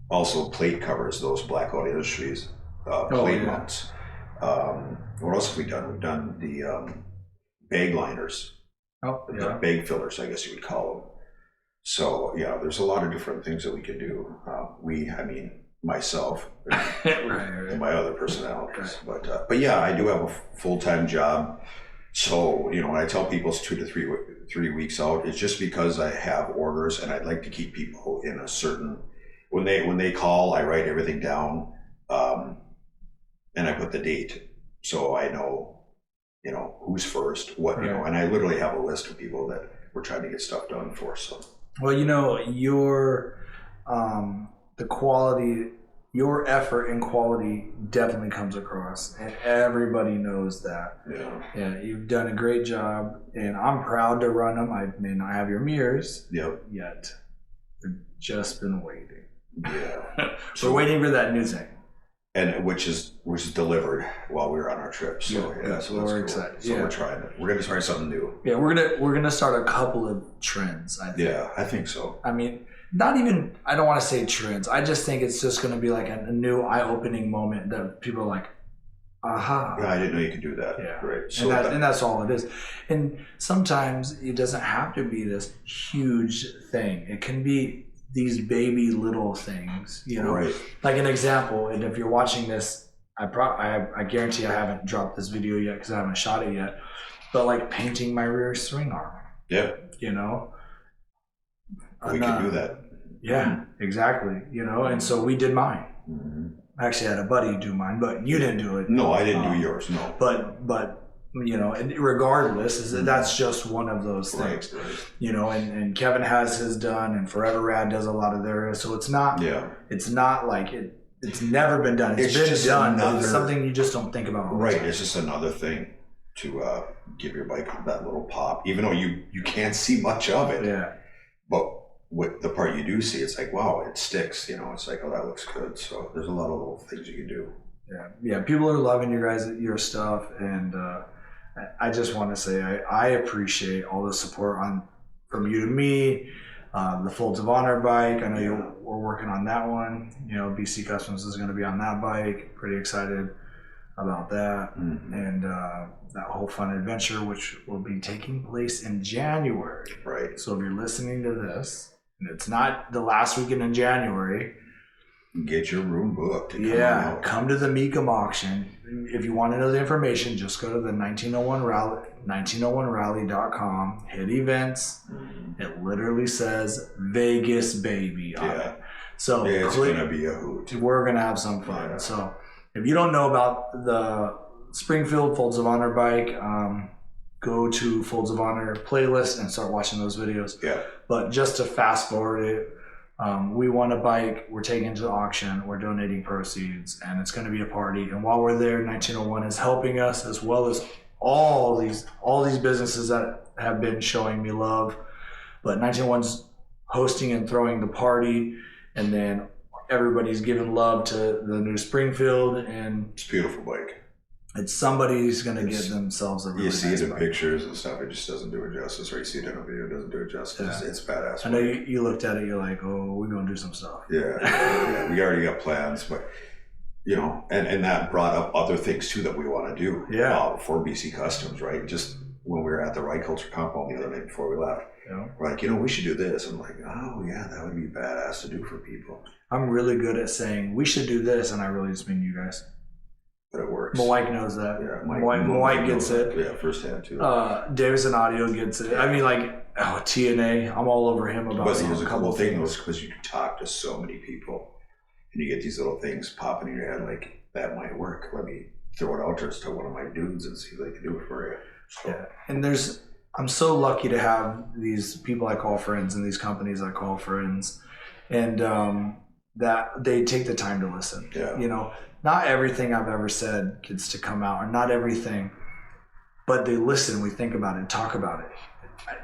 Also plate covers, those Blackout Industries plate mounts. What else have we done? We've done the bag liners, the bag fillers, I guess you would call them. So yeah, there's a lot of different things that we can do. Myself and my other personalities. But yeah, I do have a full-time job. So when I tell people it's 2 to 3 weeks out, it's just because I have orders, and I'd like to keep people in a certain. When they call, I write everything down, and I put the date, so I know, who's first, what, and I literally have a list of people that we're trying to get stuff done for. So, well, your the quality, your effort and quality definitely comes across, and everybody knows that. Yeah, you've done a great job, and I'm proud to run them. I may not have your mirrors yet. I've just been waiting. Yeah. We're waiting for that new thing. And which is delivered while we were on our trip. So so we're excited. So we're trying it. We're gonna try something new. Yeah, we're gonna start a couple of trends, I think. Yeah, I think so. Not even, I don't want to say trends. I just think it's just gonna be like a new eye-opening moment that people are like, aha. Yeah, I didn't know you could do that. Yeah. Right. So and that's all it is. And sometimes it doesn't have to be this huge thing. It can be these baby little things, you know, Right. like an example. And if you're watching this, I guarantee I haven't dropped this video yet because I haven't shot it yet. But like painting my rear swing arm, Yeah. you know, We can do that. Yeah, exactly. You know, and so we did mine. Mm-hmm. I actually had a buddy do mine, but you didn't do it. No, I didn't do yours. No. But you know, and regardless, that's just one of those things. Right. You know, and Kevin has his done, and Forever Rad does a lot of theirs. So it's not. Yeah. It's not like it's never been done. It's been just done. another, It's something you just don't think about. Right. It's just another thing to give your bike that little pop, even though you can't see much of it. Yeah. But with the part you do see, it's like, wow, it sticks. You know, it's like, oh, that looks good. So there's a lot of little things you can do. Yeah. People are loving your stuff, and I just want to say I appreciate all the support from you to me. The Folds of Honor bike, I know we're working on that one. You know, BC Customs is going to be on that bike. Pretty excited about that. Mm-hmm. And that whole fun adventure, which will be taking place in January. Right. So if you're listening to this, and it's not the last weekend in January, get your room booked. Come to the Mecum auction. If you want to know the information, just go to the 1901 Rally, 1901rally.com, hit events. Mm-hmm. It literally says Vegas Baby on it. So it's going to be a hoot. We're going to have some fun. Yeah. So if you don't know about the Springfield Folds of Honor bike, go to Folds of Honor playlist and start watching those videos. Yeah. But just to fast forward it, we won a bike, we're taking it to the auction, we're donating proceeds, and it's going to be a party. And while we're there, 1901 is helping us, as well as all these businesses that have been showing me love. But 1901's hosting and throwing the party, and then everybody's giving love to the new Springfield, and it's a beautiful bike. It's somebody's going to get themselves a really nice bike. You see it in pictures and stuff, it just doesn't do it justice, or you see it in a video, it doesn't do it justice. Yeah. It's badass. I know you looked at it, you're like, oh, we're going to do some stuff. Yeah, we already got plans, but you know, and that brought up other things too that we want to do. For BC Customs, right? Just when we were at the Ride Culture compound the other night before we left, we're like, we should do this. I'm like, oh yeah, that would be badass to do for people. I'm really good at saying we should do this, and I really just mean you guys. But it works. Mike knows that. Yeah, Mike gets it. Yeah, firsthand too. Davison Audio gets it. I mean, like, TNA, I'm all over him about. But here's a couple things, because you can talk to so many people, and you get these little things popping in your head, like, that might work. Let me throw it out just to one of my dudes and see if they can do it for you. So. Yeah, and I'm so lucky to have these people I call friends and these companies I call friends, and that they take the time to listen. Yeah. You know, not everything I've ever said gets to come out, or not everything, but they listen, we think about it, and talk about it.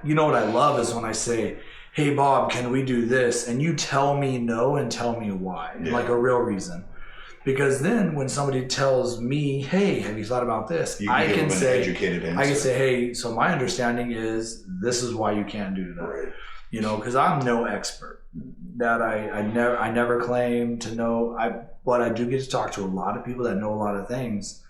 You know what I love is when I say, hey Bob, can we do this? And you tell me no and tell me why, like a real reason. Because then when somebody tells me, hey, have you thought about this? I can say, hey, so my understanding is this is why you can't do that. Right. You know, because I'm no expert. That I never claim to know. But I do get to talk to a lot of people that know a lot of things.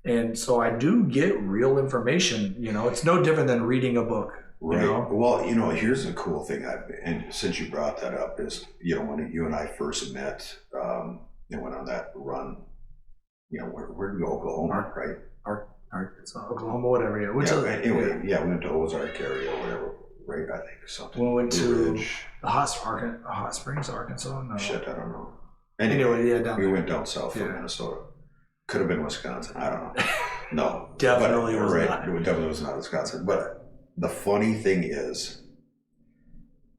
And so I do get real information. You know, it's no different than reading a book. Right. You know? Well, you know, here's the cool thing, and since you brought that up, is, you know, when you and I first met, and went on that run, you know, where did we go? Oklahoma, right? Arkansas, Oklahoma, whatever. Yeah. We went to Ozark area or whatever, right? I think something. We went to the Hot Springs, Arkansas. No. Shit, I don't know. Anyway, we went down south from Minnesota. Could have been Wisconsin. I don't know. No, definitely was not. It definitely was not Wisconsin. But the funny thing is,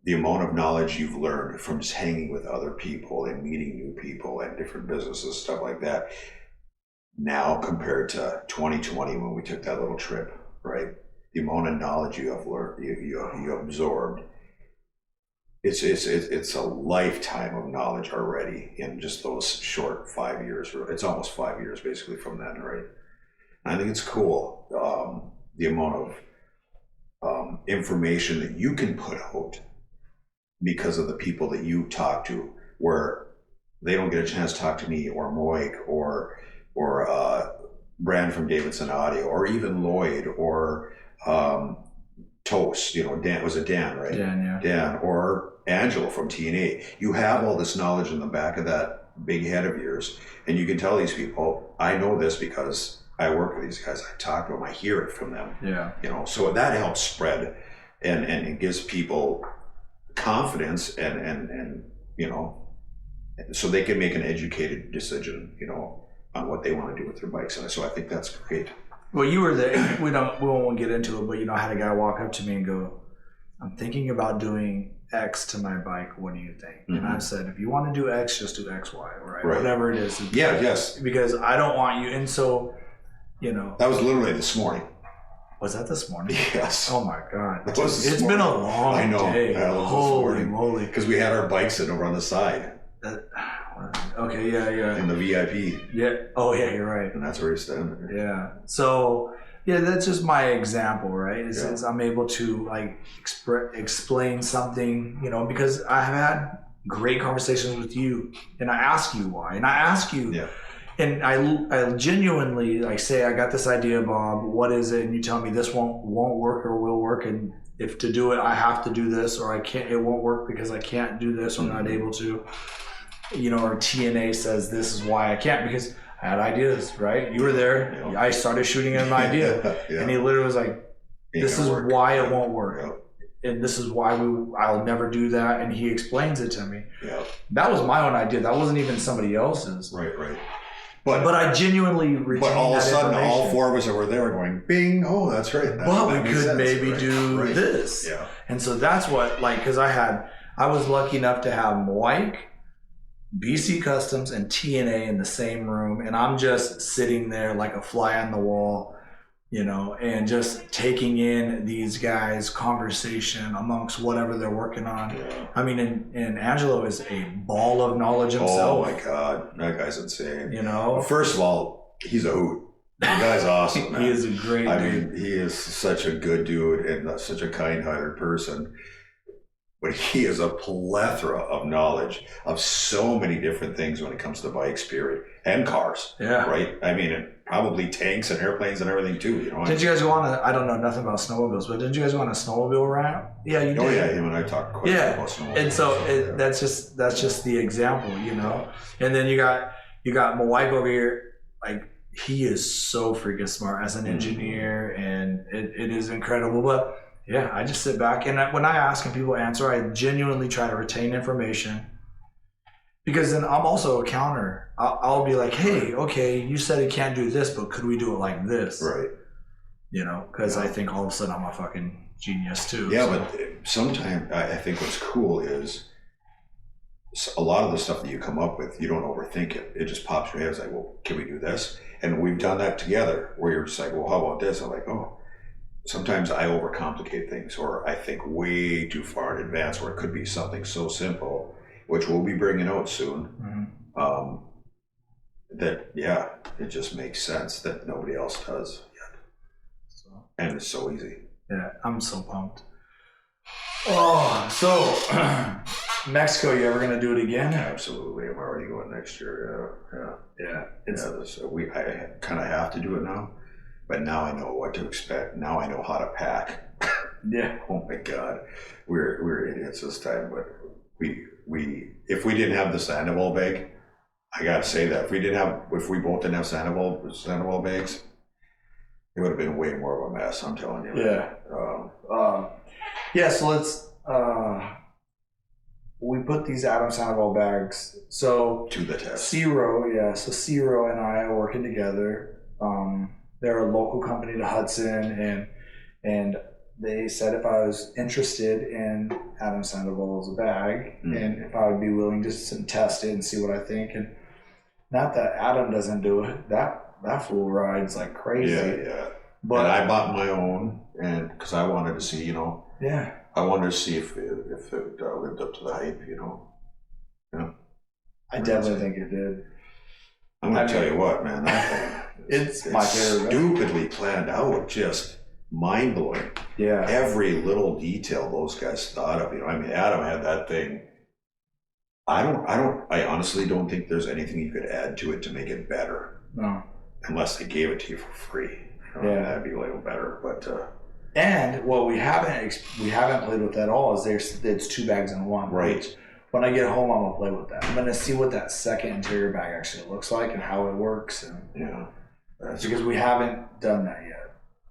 the amount of knowledge you've learned from just hanging with other people and meeting new people and different businesses, stuff like that, now compared to 2020 when we took that little trip, right? The amount of knowledge you have learned, you absorbed, it's a lifetime of knowledge already in just those short 5 years. It's almost 5 years basically from then, right? And I think it's cool, the amount of information that you can put out because of the people that you talk to, where they don't get a chance to talk to me or Moik or Brand from Davidson Audio, or even Lloyd, or Toast, Dan, was it Dan, right? Dan, yeah. Dan, or Angelo from TNA. You have all this knowledge in the back of that big head of yours, and you can tell these people, I know this because I work with these guys, I talk to them, I hear it from them. Yeah. So that helps spread and it gives people confidence and so they can make an educated decision, on what they want to do with their bikes. And so I think that's great. Well, you were there. We won't get into it, but I had a guy walk up to me and go, "I'm thinking about doing X to my bike. What do you think?" And I said, "If you want to do X, just do X, Y, right? Whatever it is." Yeah, yes. Because I don't want you. And so, that was literally this morning. Was that this morning? Yes. Oh my God. It's been a long day. Holy moly. Because we had our bikes sitting over on the side. Okay, yeah. In the VIP. Yeah. Oh, yeah, you're right. And that's where he's standing. Yeah. So, that's just my example, right? Is I'm able to explain something, because I have had great conversations with you, and I ask you why, and I ask you. Yeah. And I genuinely say, I got this idea, Bob. What is it? And you tell me this won't work or will work. And if to do it, I have to do this, or I can't. It won't work because I can't do this, or I'm not able to. Or TNA says this is why I can't, because I had ideas. Right? You were there. Yeah. I started shooting an idea, and he literally was like, "This is why it won't work." And this is why I'll never do that. And he explains it to me. Yeah. That was my own idea. That wasn't even somebody else's. Right. But I genuinely retained But all of a sudden, information. all four of us that were there were going, bing, oh, that's right. But we could maybe do this. Yeah. And so that's what, because I was lucky enough to have Mike, BC Customs, and TNA in the same room. And I'm just sitting there like a fly on the wall, and just taking in these guys' conversation amongst whatever they're working on. Yeah. I mean, and Angelo is a ball of knowledge himself. Oh my God, that guy's insane. Well, first of all, he's a hoot. The guy's awesome, man. He is a great dude. I mean, he is such a good dude and such a kind-hearted person. But he is a plethora of knowledge of so many different things when it comes to bikes, period, and cars. Yeah. Right? I mean, and probably tanks and airplanes and everything too. Did you guys go on I don't know nothing about snowmobiles, but did you guys go on a snowmobile ride? Yeah, you did. Oh yeah, him and I talked quite a bit about snowmobiles. And so that's just the example, And then you got my wife over here, he is so freaking smart as an engineer, and it is incredible. But yeah, I just sit back, and when I ask and people answer, I genuinely try to retain information, because then I'm also a counter. I'll be like, hey, okay, you said it can't do this, but could we do it like this? Right. Because I think all of a sudden I'm a fucking genius too. Yeah, but sometimes I think what's cool is a lot of the stuff that you come up with, you don't overthink it. It just pops in your head. It's like, well, can we do this? And we've done that together, where you're just like, well, how about this? I'm like, oh. Sometimes I overcomplicate things, or I think way too far in advance, where it could be something so simple, which we'll be bringing out soon. Mm-hmm. It just makes sense that nobody else does yet. And it's so easy. Yeah, I'm so pumped. Oh, so Mexico, you ever gonna do it again? Absolutely, I'm already going next year. Yeah. I kind of have to do it now. But now I know what to expect. Now I know how to pack. Yeah. Oh my God, we're idiots this time. But we if we didn't have the Sandoval bag, I gotta say that if we both didn't have Sandoval bags, it would have been way more of a mess. I'm telling you. Yeah. So let's. We put these Adam Sandoval bags. So to the test. So Ciro and I are working together. They're a local company to Hudson, and they said if I was interested in Adam Sandoval's bag, and if I would be willing to test it and see what I think. And not that Adam doesn't do it. That fool rides like crazy. Yeah. But I bought my own, and because I wanted to see, Yeah. I wanted to see if it lived up to the hype, Yeah. I definitely think it did. I'm gonna tell you what, man. That thing. It's my favorite. Stupidly planned out, just mind blowing. Yeah. Every little detail those guys thought of. Adam had that thing. I honestly don't think there's anything you could add to it to make it better. No. Unless they gave it to you for free. That'd be a little better. But And what we haven't played with at all is it's 2 bags in one. Right. Which, when I get home, I'm gonna play with that. I'm gonna see what that second interior bag actually looks like and how it works, and because we haven't done that yet.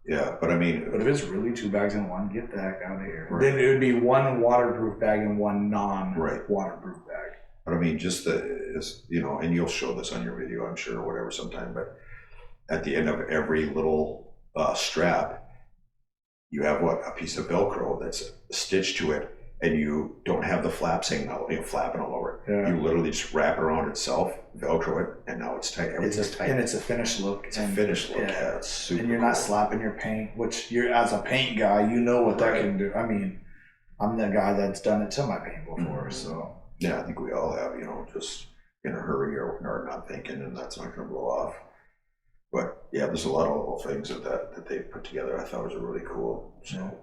Yeah, but I mean, but if it's really 2 bags in one, get the heck out of here. Right. Then it would be 1 waterproof bag and 1 non-waterproof bag. But I mean, just and you'll show this on your video, I'm sure, or whatever sometime. But at the end of every little strap, you have a piece of Velcro that's stitched to it. And you don't have the flaps hanging out, flapping all over it. Yeah. You literally just wrap it around itself, Velcro it, and now it's tight. Everything's tight. And it's a finished look. It's a finished look. Yeah, it's super. And you're not slapping your paint, which as a paint guy, you know what that can do. I mean, I'm the guy that's done it to my paint before, so. Yeah, I think we all have, just in a hurry or not thinking, and that's not going to blow off. But yeah, there's a lot of little things that they put together I thought was really cool. So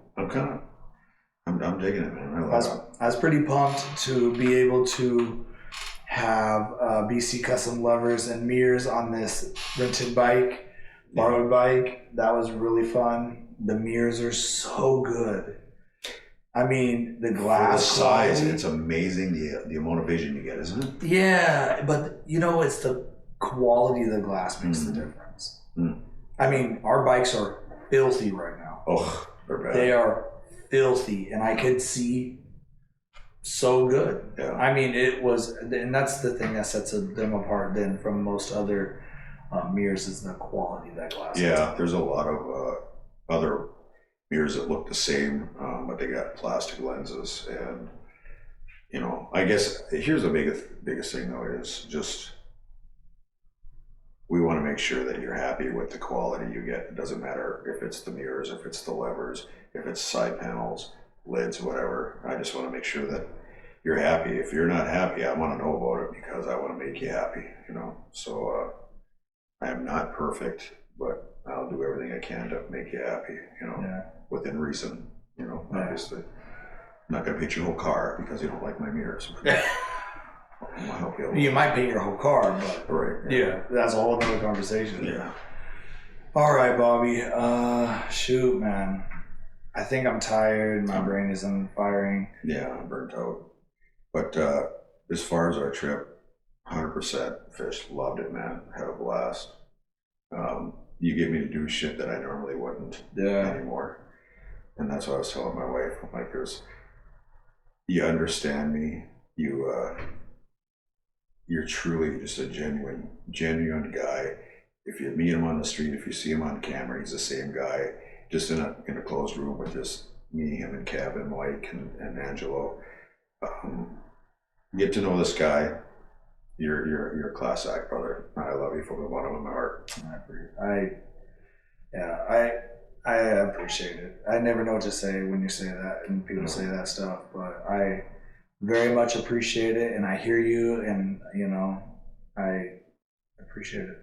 I'm digging it, man. I was pretty pumped to be able to have BC custom levers and mirrors on this rented bike, borrowed bike. That was really fun. The mirrors are so good. I mean, the glass size, quality, it's amazing the amount of vision you get, isn't it? Yeah, but it's the quality of the glass makes the difference. I mean, our bikes are filthy right now. Oh, they're bad. They are filthy, and I could see so good. Yeah. I mean, it was, and that's the thing that sets them apart then from most other mirrors is the quality of that glass. Yeah, there's a lot of other mirrors that look the same, but they got plastic lenses, and I guess here's the biggest thing though is just we want to make sure that you're happy with the quality you get. It doesn't matter if it's the mirrors, if it's the levers, if it's side panels, lids, whatever. I just want to make sure that you're happy. If you're not happy, I want to know about it because I want to make you happy, So I am not perfect, but I'll do everything I can to make you happy, within reason, obviously. I'm not going to paint your whole car because you don't like my mirrors. I'll help you. You might paint your whole car, but right. That's a whole other conversation. Yeah. All right, Bobby. Shoot, man. I think I'm tired. My brain isn't firing. Yeah, I'm burnt out. But as far as our trip, 100% fish. Loved it, man. Had a blast. You get me to do shit that I normally wouldn't anymore. And that's what I was telling my wife. I'm like, you understand me. You're truly just a genuine guy. If you meet him on the street, if you see him on camera, he's the same guy, just in a closed room with just me, him, and Kev, and Mike, and Angelo. Get to know this guy. You're a class act, brother. I love you from the bottom of my heart. I appreciate it. I never know what to say when you say that and people say that stuff, but I very much appreciate it, and I hear you, and I appreciate it.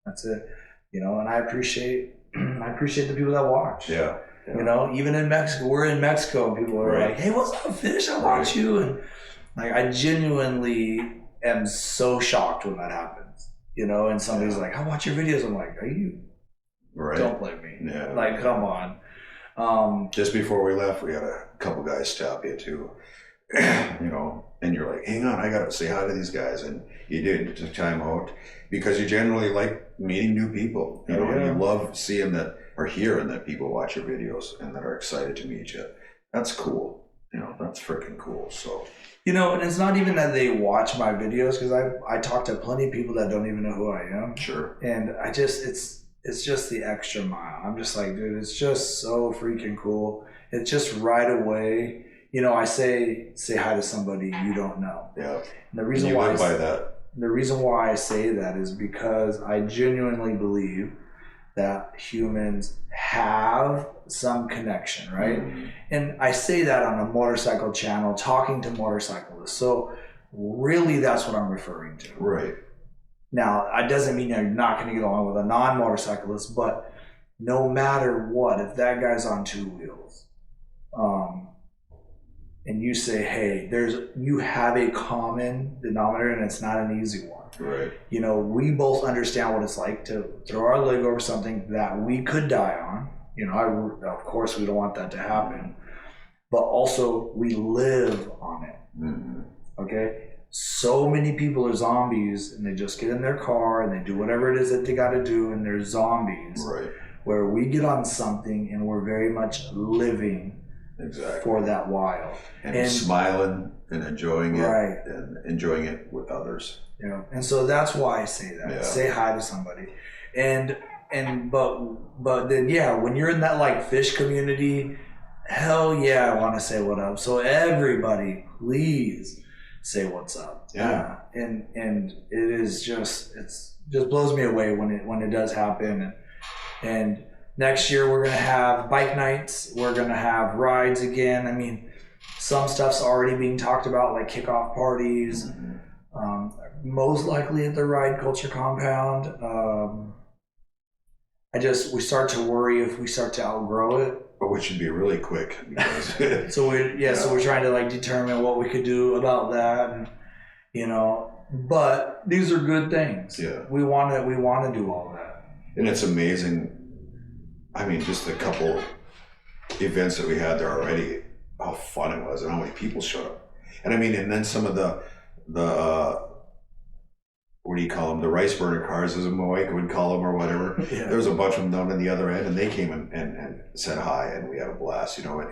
That's it. And I appreciate the people that watch. Yeah. Even in Mexico, we're in Mexico, and people are like, "Hey, what's up, Fish? I watch you," and I genuinely am so shocked when that happens. And somebody's like, "I watch your videos." I'm like, "Are you? Right. Don't blame me. Yeah. Come on." Just before we left, we had a couple guys stop you too. And you're like, hang on, I gotta say hi to these guys, and you did to time out because you generally like meeting new people. And you love seeing that or hearing that people watch your videos and that are excited to meet you. That's cool. That's freaking cool. So and it's not even that they watch my videos, because I talk to plenty of people that don't even know who I am. Sure. And it's just the extra mile. I'm just like, dude, it's just so freaking cool. It's just right away. I say hi to somebody you don't know. Yeah. And the reason why I say that is because I genuinely believe that humans have some connection, right? Mm-hmm. And I say that on a motorcycle channel, talking to motorcyclists. So really that's what I'm referring to. Right. Now, it doesn't mean you're not going to get along with a non-motorcyclist, but no matter what, if that guy's on 2 wheels, and you say, hey, you have a common denominator, and it's not an easy one. Right. We both understand what it's like to throw our leg over something that we could die on, Of course we don't want that to happen, but also we live on it. Mm-hmm. Okay? So many people are zombies and they just get in their car and they do whatever it is that they got to do and they're zombies. Right. Where we get on something and we're very much living for that while. And smiling and enjoying it. Right. And enjoying it with others. And so that's why I say that. Yeah. Say hi to somebody. But then when you're in that like fish community, hell yeah, I want to say what up. So everybody, please say what's up. Yeah. And it is just blows me away when it does happen. And next year we're gonna have bike nights. We're gonna have rides again. I mean, some stuff's already being talked about, like kickoff parties. Mm-hmm. Most likely at the Ride Culture compound. We start to worry if we start to outgrow it. But which should be really quick. Because so we're trying to like determine what we could do about that, and but these are good things. Yeah. We want to do all that. And it's amazing. I mean, just a couple events that we had there already, how fun it was and how many people showed up. And I mean, and then some of the what do you call them? The rice burner cars, as Mike would call them, or whatever. Yeah. There was a bunch of them down on the other end, and they came and said hi, and we had a blast. And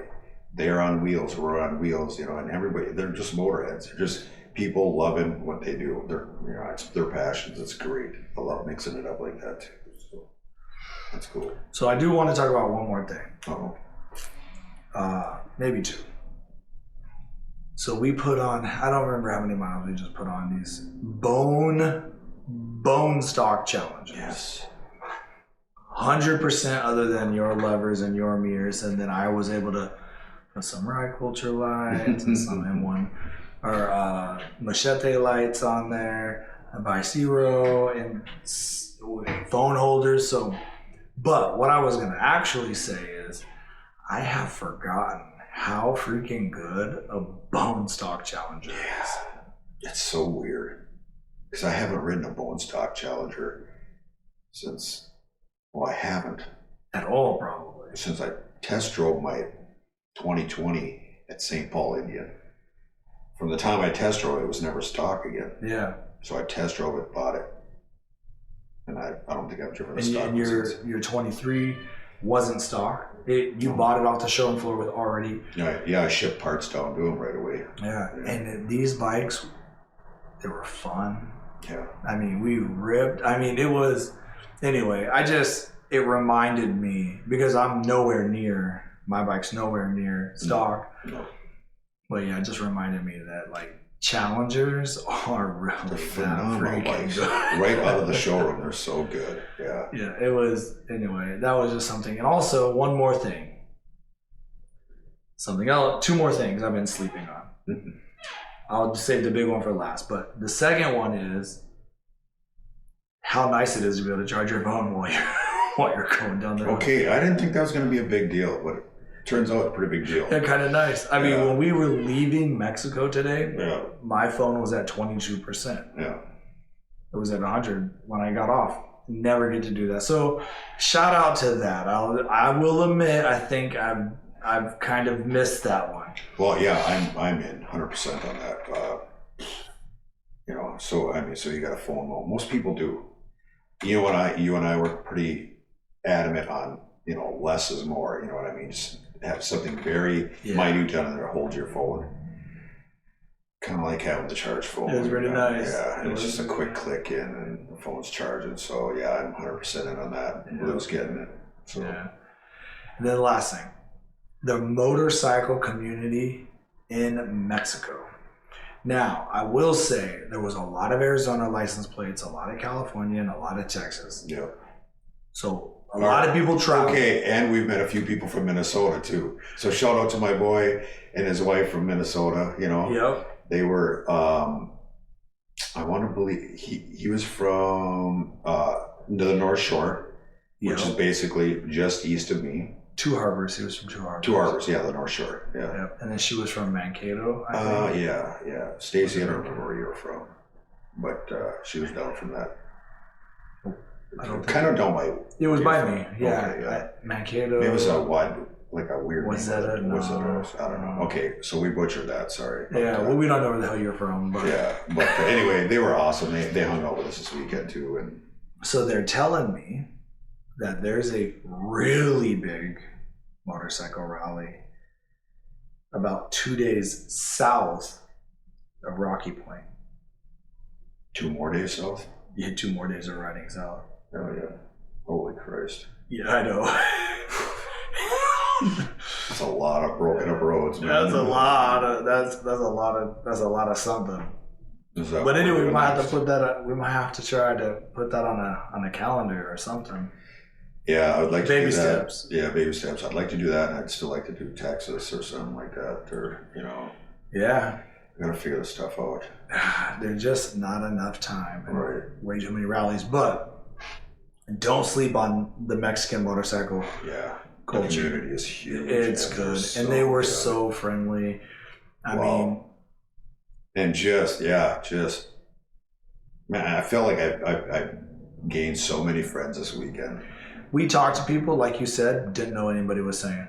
they're on wheels, we're on wheels, and everybody, they're just motorheads. They're just people loving what they do. It's their passions. It's great. I love mixing it up like that too. So that's cool. So I do want to talk about one more thing. Maybe two. So we put on, I don't remember how many miles we just put on these bone stock challenges. Yes. 100% other than your levers and your mirrors. And then I was able to put some Ride Culture lights and some M1 or Machete lights on there, a Bi-Zero and phone holders. But what I was going to actually say is I have forgotten how freaking good a bone stock Challenger is. It's so weird because I haven't ridden a bone stock Challenger since, I haven't At all, probably. since I test drove my 2020 at St. Paul, Indian. From the time I test drove it, was never stock again. Yeah. So I test drove it, bought it, and I don't think I've driven a stock And since. your 23 wasn't stock. You bought it off the showroom floor with already. Yeah, I shipped parts down to them right away. Yeah. And these bikes, they were fun. Yeah. I mean, we ripped. I mean, it was. Anyway, it reminded me because I'm nowhere near. My bike's nowhere near stock. No. But yeah, it just reminded me that like Challengers are really They're that phenomenal freaking bikes. good. Right out of the showroom, they're so good. Yeah. Yeah, it was. Anyway, that was just something. And also, one more thing. Something else. Two more things I've been sleeping on. Mm-hmm. I'll just save the big one for last. But the second one is how nice it is to be able to charge your phone while you're going down the road. Okay, I didn't think that was going to be a big deal, but it turns out it's a pretty big deal. They're kind of nice. I mean, when we were leaving Mexico today, Yeah. my phone was at 22%. Yeah. It was at 100 when I got off. Never get to do that. So shout out to that. I will admit, I think I've kind of missed that one. Well, yeah, I'm in 100% on that. So you got a phone mode. Most people do. You and I were pretty adamant on, less is more. You know what I mean? Just have something very minute down there. Hold your phone. Kind of like having the charge phone. It was really nice. Yeah, and it's just a quick click in and the phone's charging. So yeah, I'm 100% in on that. Yeah. Blue's getting it. So Yeah. And then the last thing, the motorcycle community in Mexico. Now, I will say there was a lot of Arizona license plates, a lot of California, and a lot of Texas. yeah. So a lot of people travel. Okay, and we've met a few people from Minnesota too. So shout out to my boy and his wife from Minnesota. Yep. They were. I want to believe he was from the North Shore, which is basically just east of me. Two Harbors. He was from Two Harbors. Two Harbors, yeah, the North Shore, yeah. Yep. And then she was from Mankato, I think. Yeah. Stacy, I don't remember where you were from, but she was down from that I don't kind of down by. It was by me. Yeah. Okay, yeah. Mankato. It was a weird. Was that a no? Was it I don't know. Okay, so we butchered that. Sorry. Yeah. Well, we don't know where the hell you're from, but yeah. But anyway, they were awesome. They hung out with us this weekend too, and so they're telling me that there's a really big motorcycle rally about 2 days south of Rocky Point. 2 more days south. You had 2 more days of riding south. Oh yeah. Holy Christ. Yeah, I know. That's a lot of broken up roads, man. That's a lot of something. But anyway, we might have to put that. We might have to try to put that on a calendar or something. Yeah, I would like to baby do that. steps. Yeah, baby steps. I'd like to do that, and I'd still like to do Texas or something like that, or Yeah. I gotta figure this stuff out. There's just not enough time. And Right. way too many rallies, but don't sleep on the Mexican motorcycle. Yeah. Culture. The community is huge. It's good, and they were so friendly. I mean, and just man, I felt like I gained so many friends this weekend. we talked to people, like you said, didn't know what anybody was saying.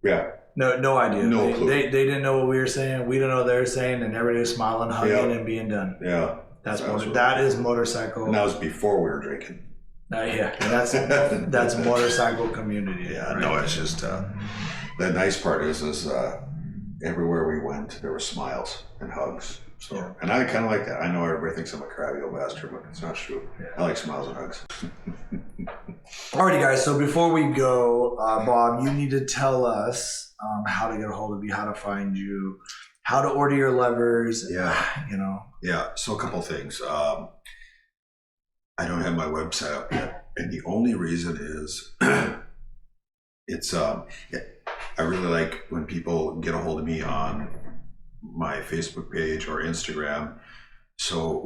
Yeah. No idea. No clue. They didn't know what we were saying. We didn't know what they were saying, and everybody was smiling, hugging, and being done. Yeah. That is motorcycle. And that was before we were drinking. Yeah, and that's motorcycle community. Yeah, right? no, it's just the nice part is everywhere we went there were smiles and hugs. So Yeah. and I kind of like that. I know everybody thinks I'm a crabby old bastard, but it's not true. Yeah. I like smiles and hugs. Alrighty, guys. So before we go, Bob, you need to tell us how to get a hold of you, how to find you, how to order your levers. Yeah. Yeah. So a couple things. I don't have my website up yet, and the only reason is it's I really like when people get a hold of me on my Facebook page or Instagram, so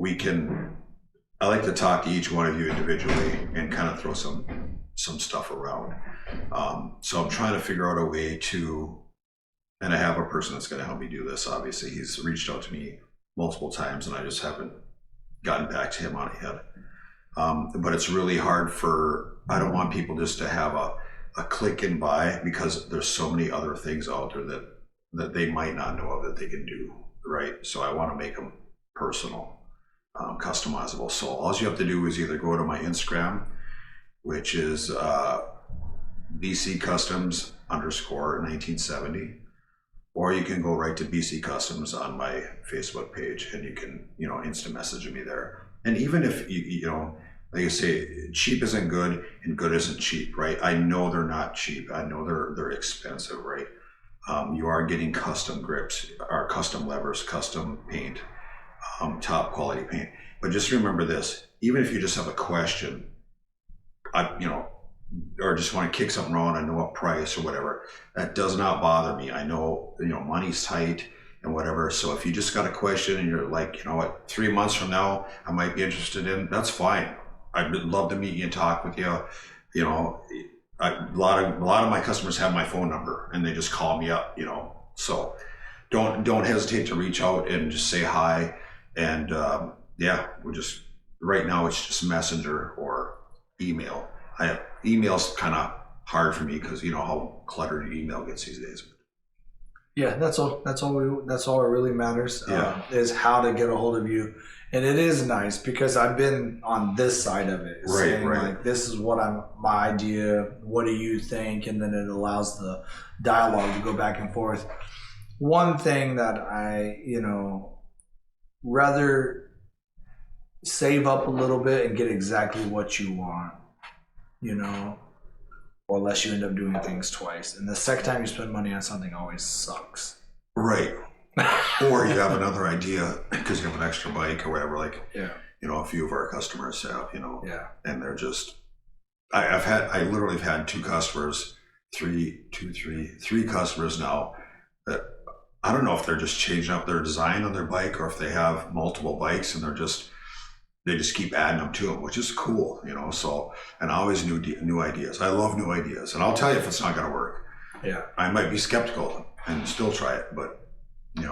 I like to talk to each one of you individually and kind of throw some stuff around. So I'm trying to figure out a way to, and I have a person that's going to help me do this. Obviously, he's reached out to me multiple times, and I just haven't gotten back to him on it yet. But it's really hard I don't want people just to have a click and buy, because there's so many other things out there that they might not know of that they can do, right? So I want to make them personal, customizable. So all you have to do is either go to my Instagram, which is BC_Customs_1970, or you can go right to BC Customs on my Facebook page, and you can instant message me there. And even if like I say, cheap isn't good and good isn't cheap, right? I know they're not cheap. I know they're expensive, right? You are getting custom grips, or custom levers, custom paint, top quality paint. But just remember this: even if you just have a question, or just want to kick something around, I know a price or whatever, that does not bother me. I know money's tight and whatever. So if you just got a question and you're like, 3 months from now I might be interested in, that's fine. I'd love to meet you and talk with you. A lot of my customers have my phone number and they just call me up. So don't hesitate to reach out and just say hi. And we're just right now it's just Messenger or email. Email's kind of hard for me because how cluttered email gets these days. Yeah, that's all it really matters. Is how to get a hold of you. And it is nice because I've been on this side of it, saying like, this is what my idea, what do you think? And then it allows the dialogue to go back and forth. One thing that I, rather save up a little bit and get exactly what you want, or unless you end up doing things twice. And the second time you spend money on something always sucks. Right. Or you have another idea because you have an extra bike or whatever, like, a few of our customers have, and they're just, I literally have had three customers now that I don't know if they're just changing up their design on their bike or if they have multiple bikes and they just keep adding them to them, which is cool, so, and always new ideas. I love new ideas, and I'll tell you if it's not going to work. Yeah. I might be skeptical and still try it, but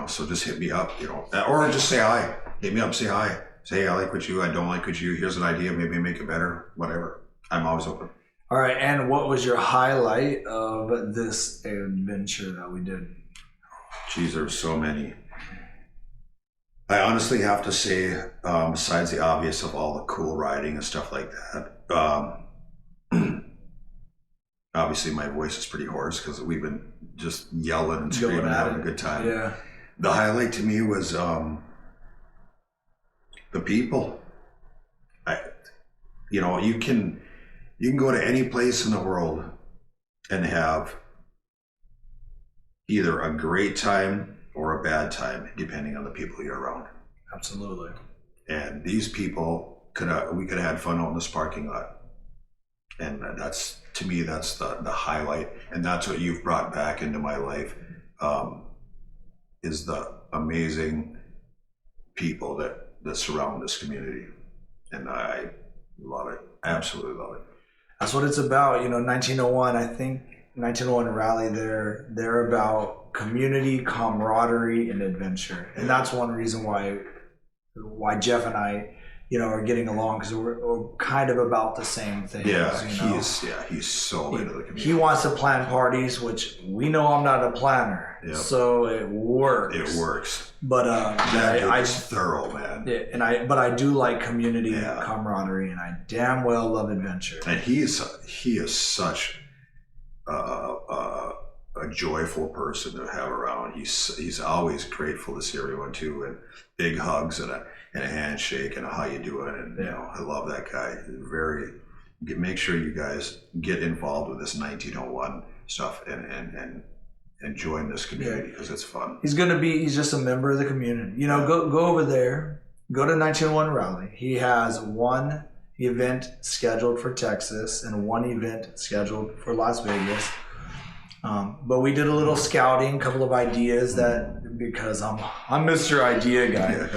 so just hit me up, or just say hi. Hit me up, say hi. Say, hey, I like what I don't like what here's an idea, maybe make it better, whatever. I'm always open. All right, and what was your highlight of this adventure that we did? Geez, there's so many. I honestly have to say, besides the obvious of all the cool riding and stuff like that, obviously my voice is pretty hoarse because we've been just yelling and screaming and having a good time. Yeah. The highlight to me was the people. You can go to any place in the world and have either a great time or a bad time, depending on the people you're around. Absolutely. And these people we could have had fun out in this parking lot. And that's, to me, that's the highlight. And that's what you've brought back into my life, is the amazing people that surround this community. And I love it. Absolutely love it. That's what it's about. 1901, I think 1901 Rally, they're about community, camaraderie, and adventure. And that's one reason why Jeff and I, are getting along, because we're kind of about the same things. Yeah, he's so into the community. He wants to plan parties, which we know I'm not a planner. Yep. So it works. It works. But I thorough, man. Yeah, but I do like community, camaraderie, and I damn well love adventure. And he is such a joyful person to have around. He's always grateful to see everyone too, and big hugs and a handshake and a how you doing, and I love that guy. Make sure you guys get involved with this 1901 stuff and join this community because it's fun. He's just a member of the community. Go over there, go to 1901 Rally. He has one event scheduled for Texas and one event scheduled for Las Vegas. But we did a little scouting, a couple of ideas because I'm Mr. Idea guy.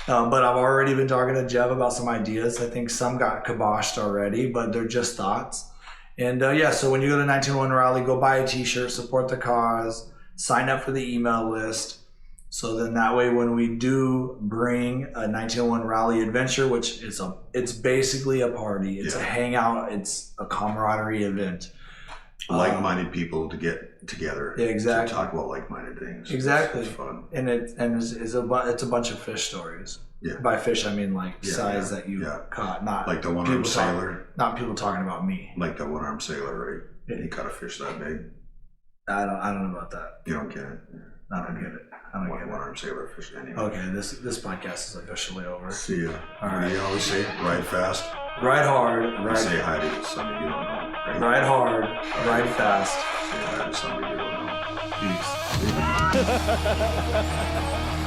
But I've already been talking to Jeff about some ideas. I think some got kiboshed already, but they're just thoughts. And so when you go to 1901 Rally, go buy a t-shirt, support the cause, sign up for the email list. So then that way when we do bring a 1901 Rally adventure, which it's basically a party, it's a hangout, it's a camaraderie event. Like-minded people to get together. Yeah, exactly. To talk about like-minded things. Exactly. It's fun. And it's a bunch of fish stories. Yeah. By fish, I mean size that you caught, not like the one-armed sailor. Not people talking about me. Like the one-armed sailor, right? Yeah. He caught a fish that big. I don't know about that. You don't get it. I don't get it. One-armed sailor fish anyway. Okay, this podcast is officially over. See ya. All right. You always say ride fast. Ride hard. Say hi to somebody you don't know. Right? Ride hard. Ride fast. Say hi to somebody you don't know. Peace.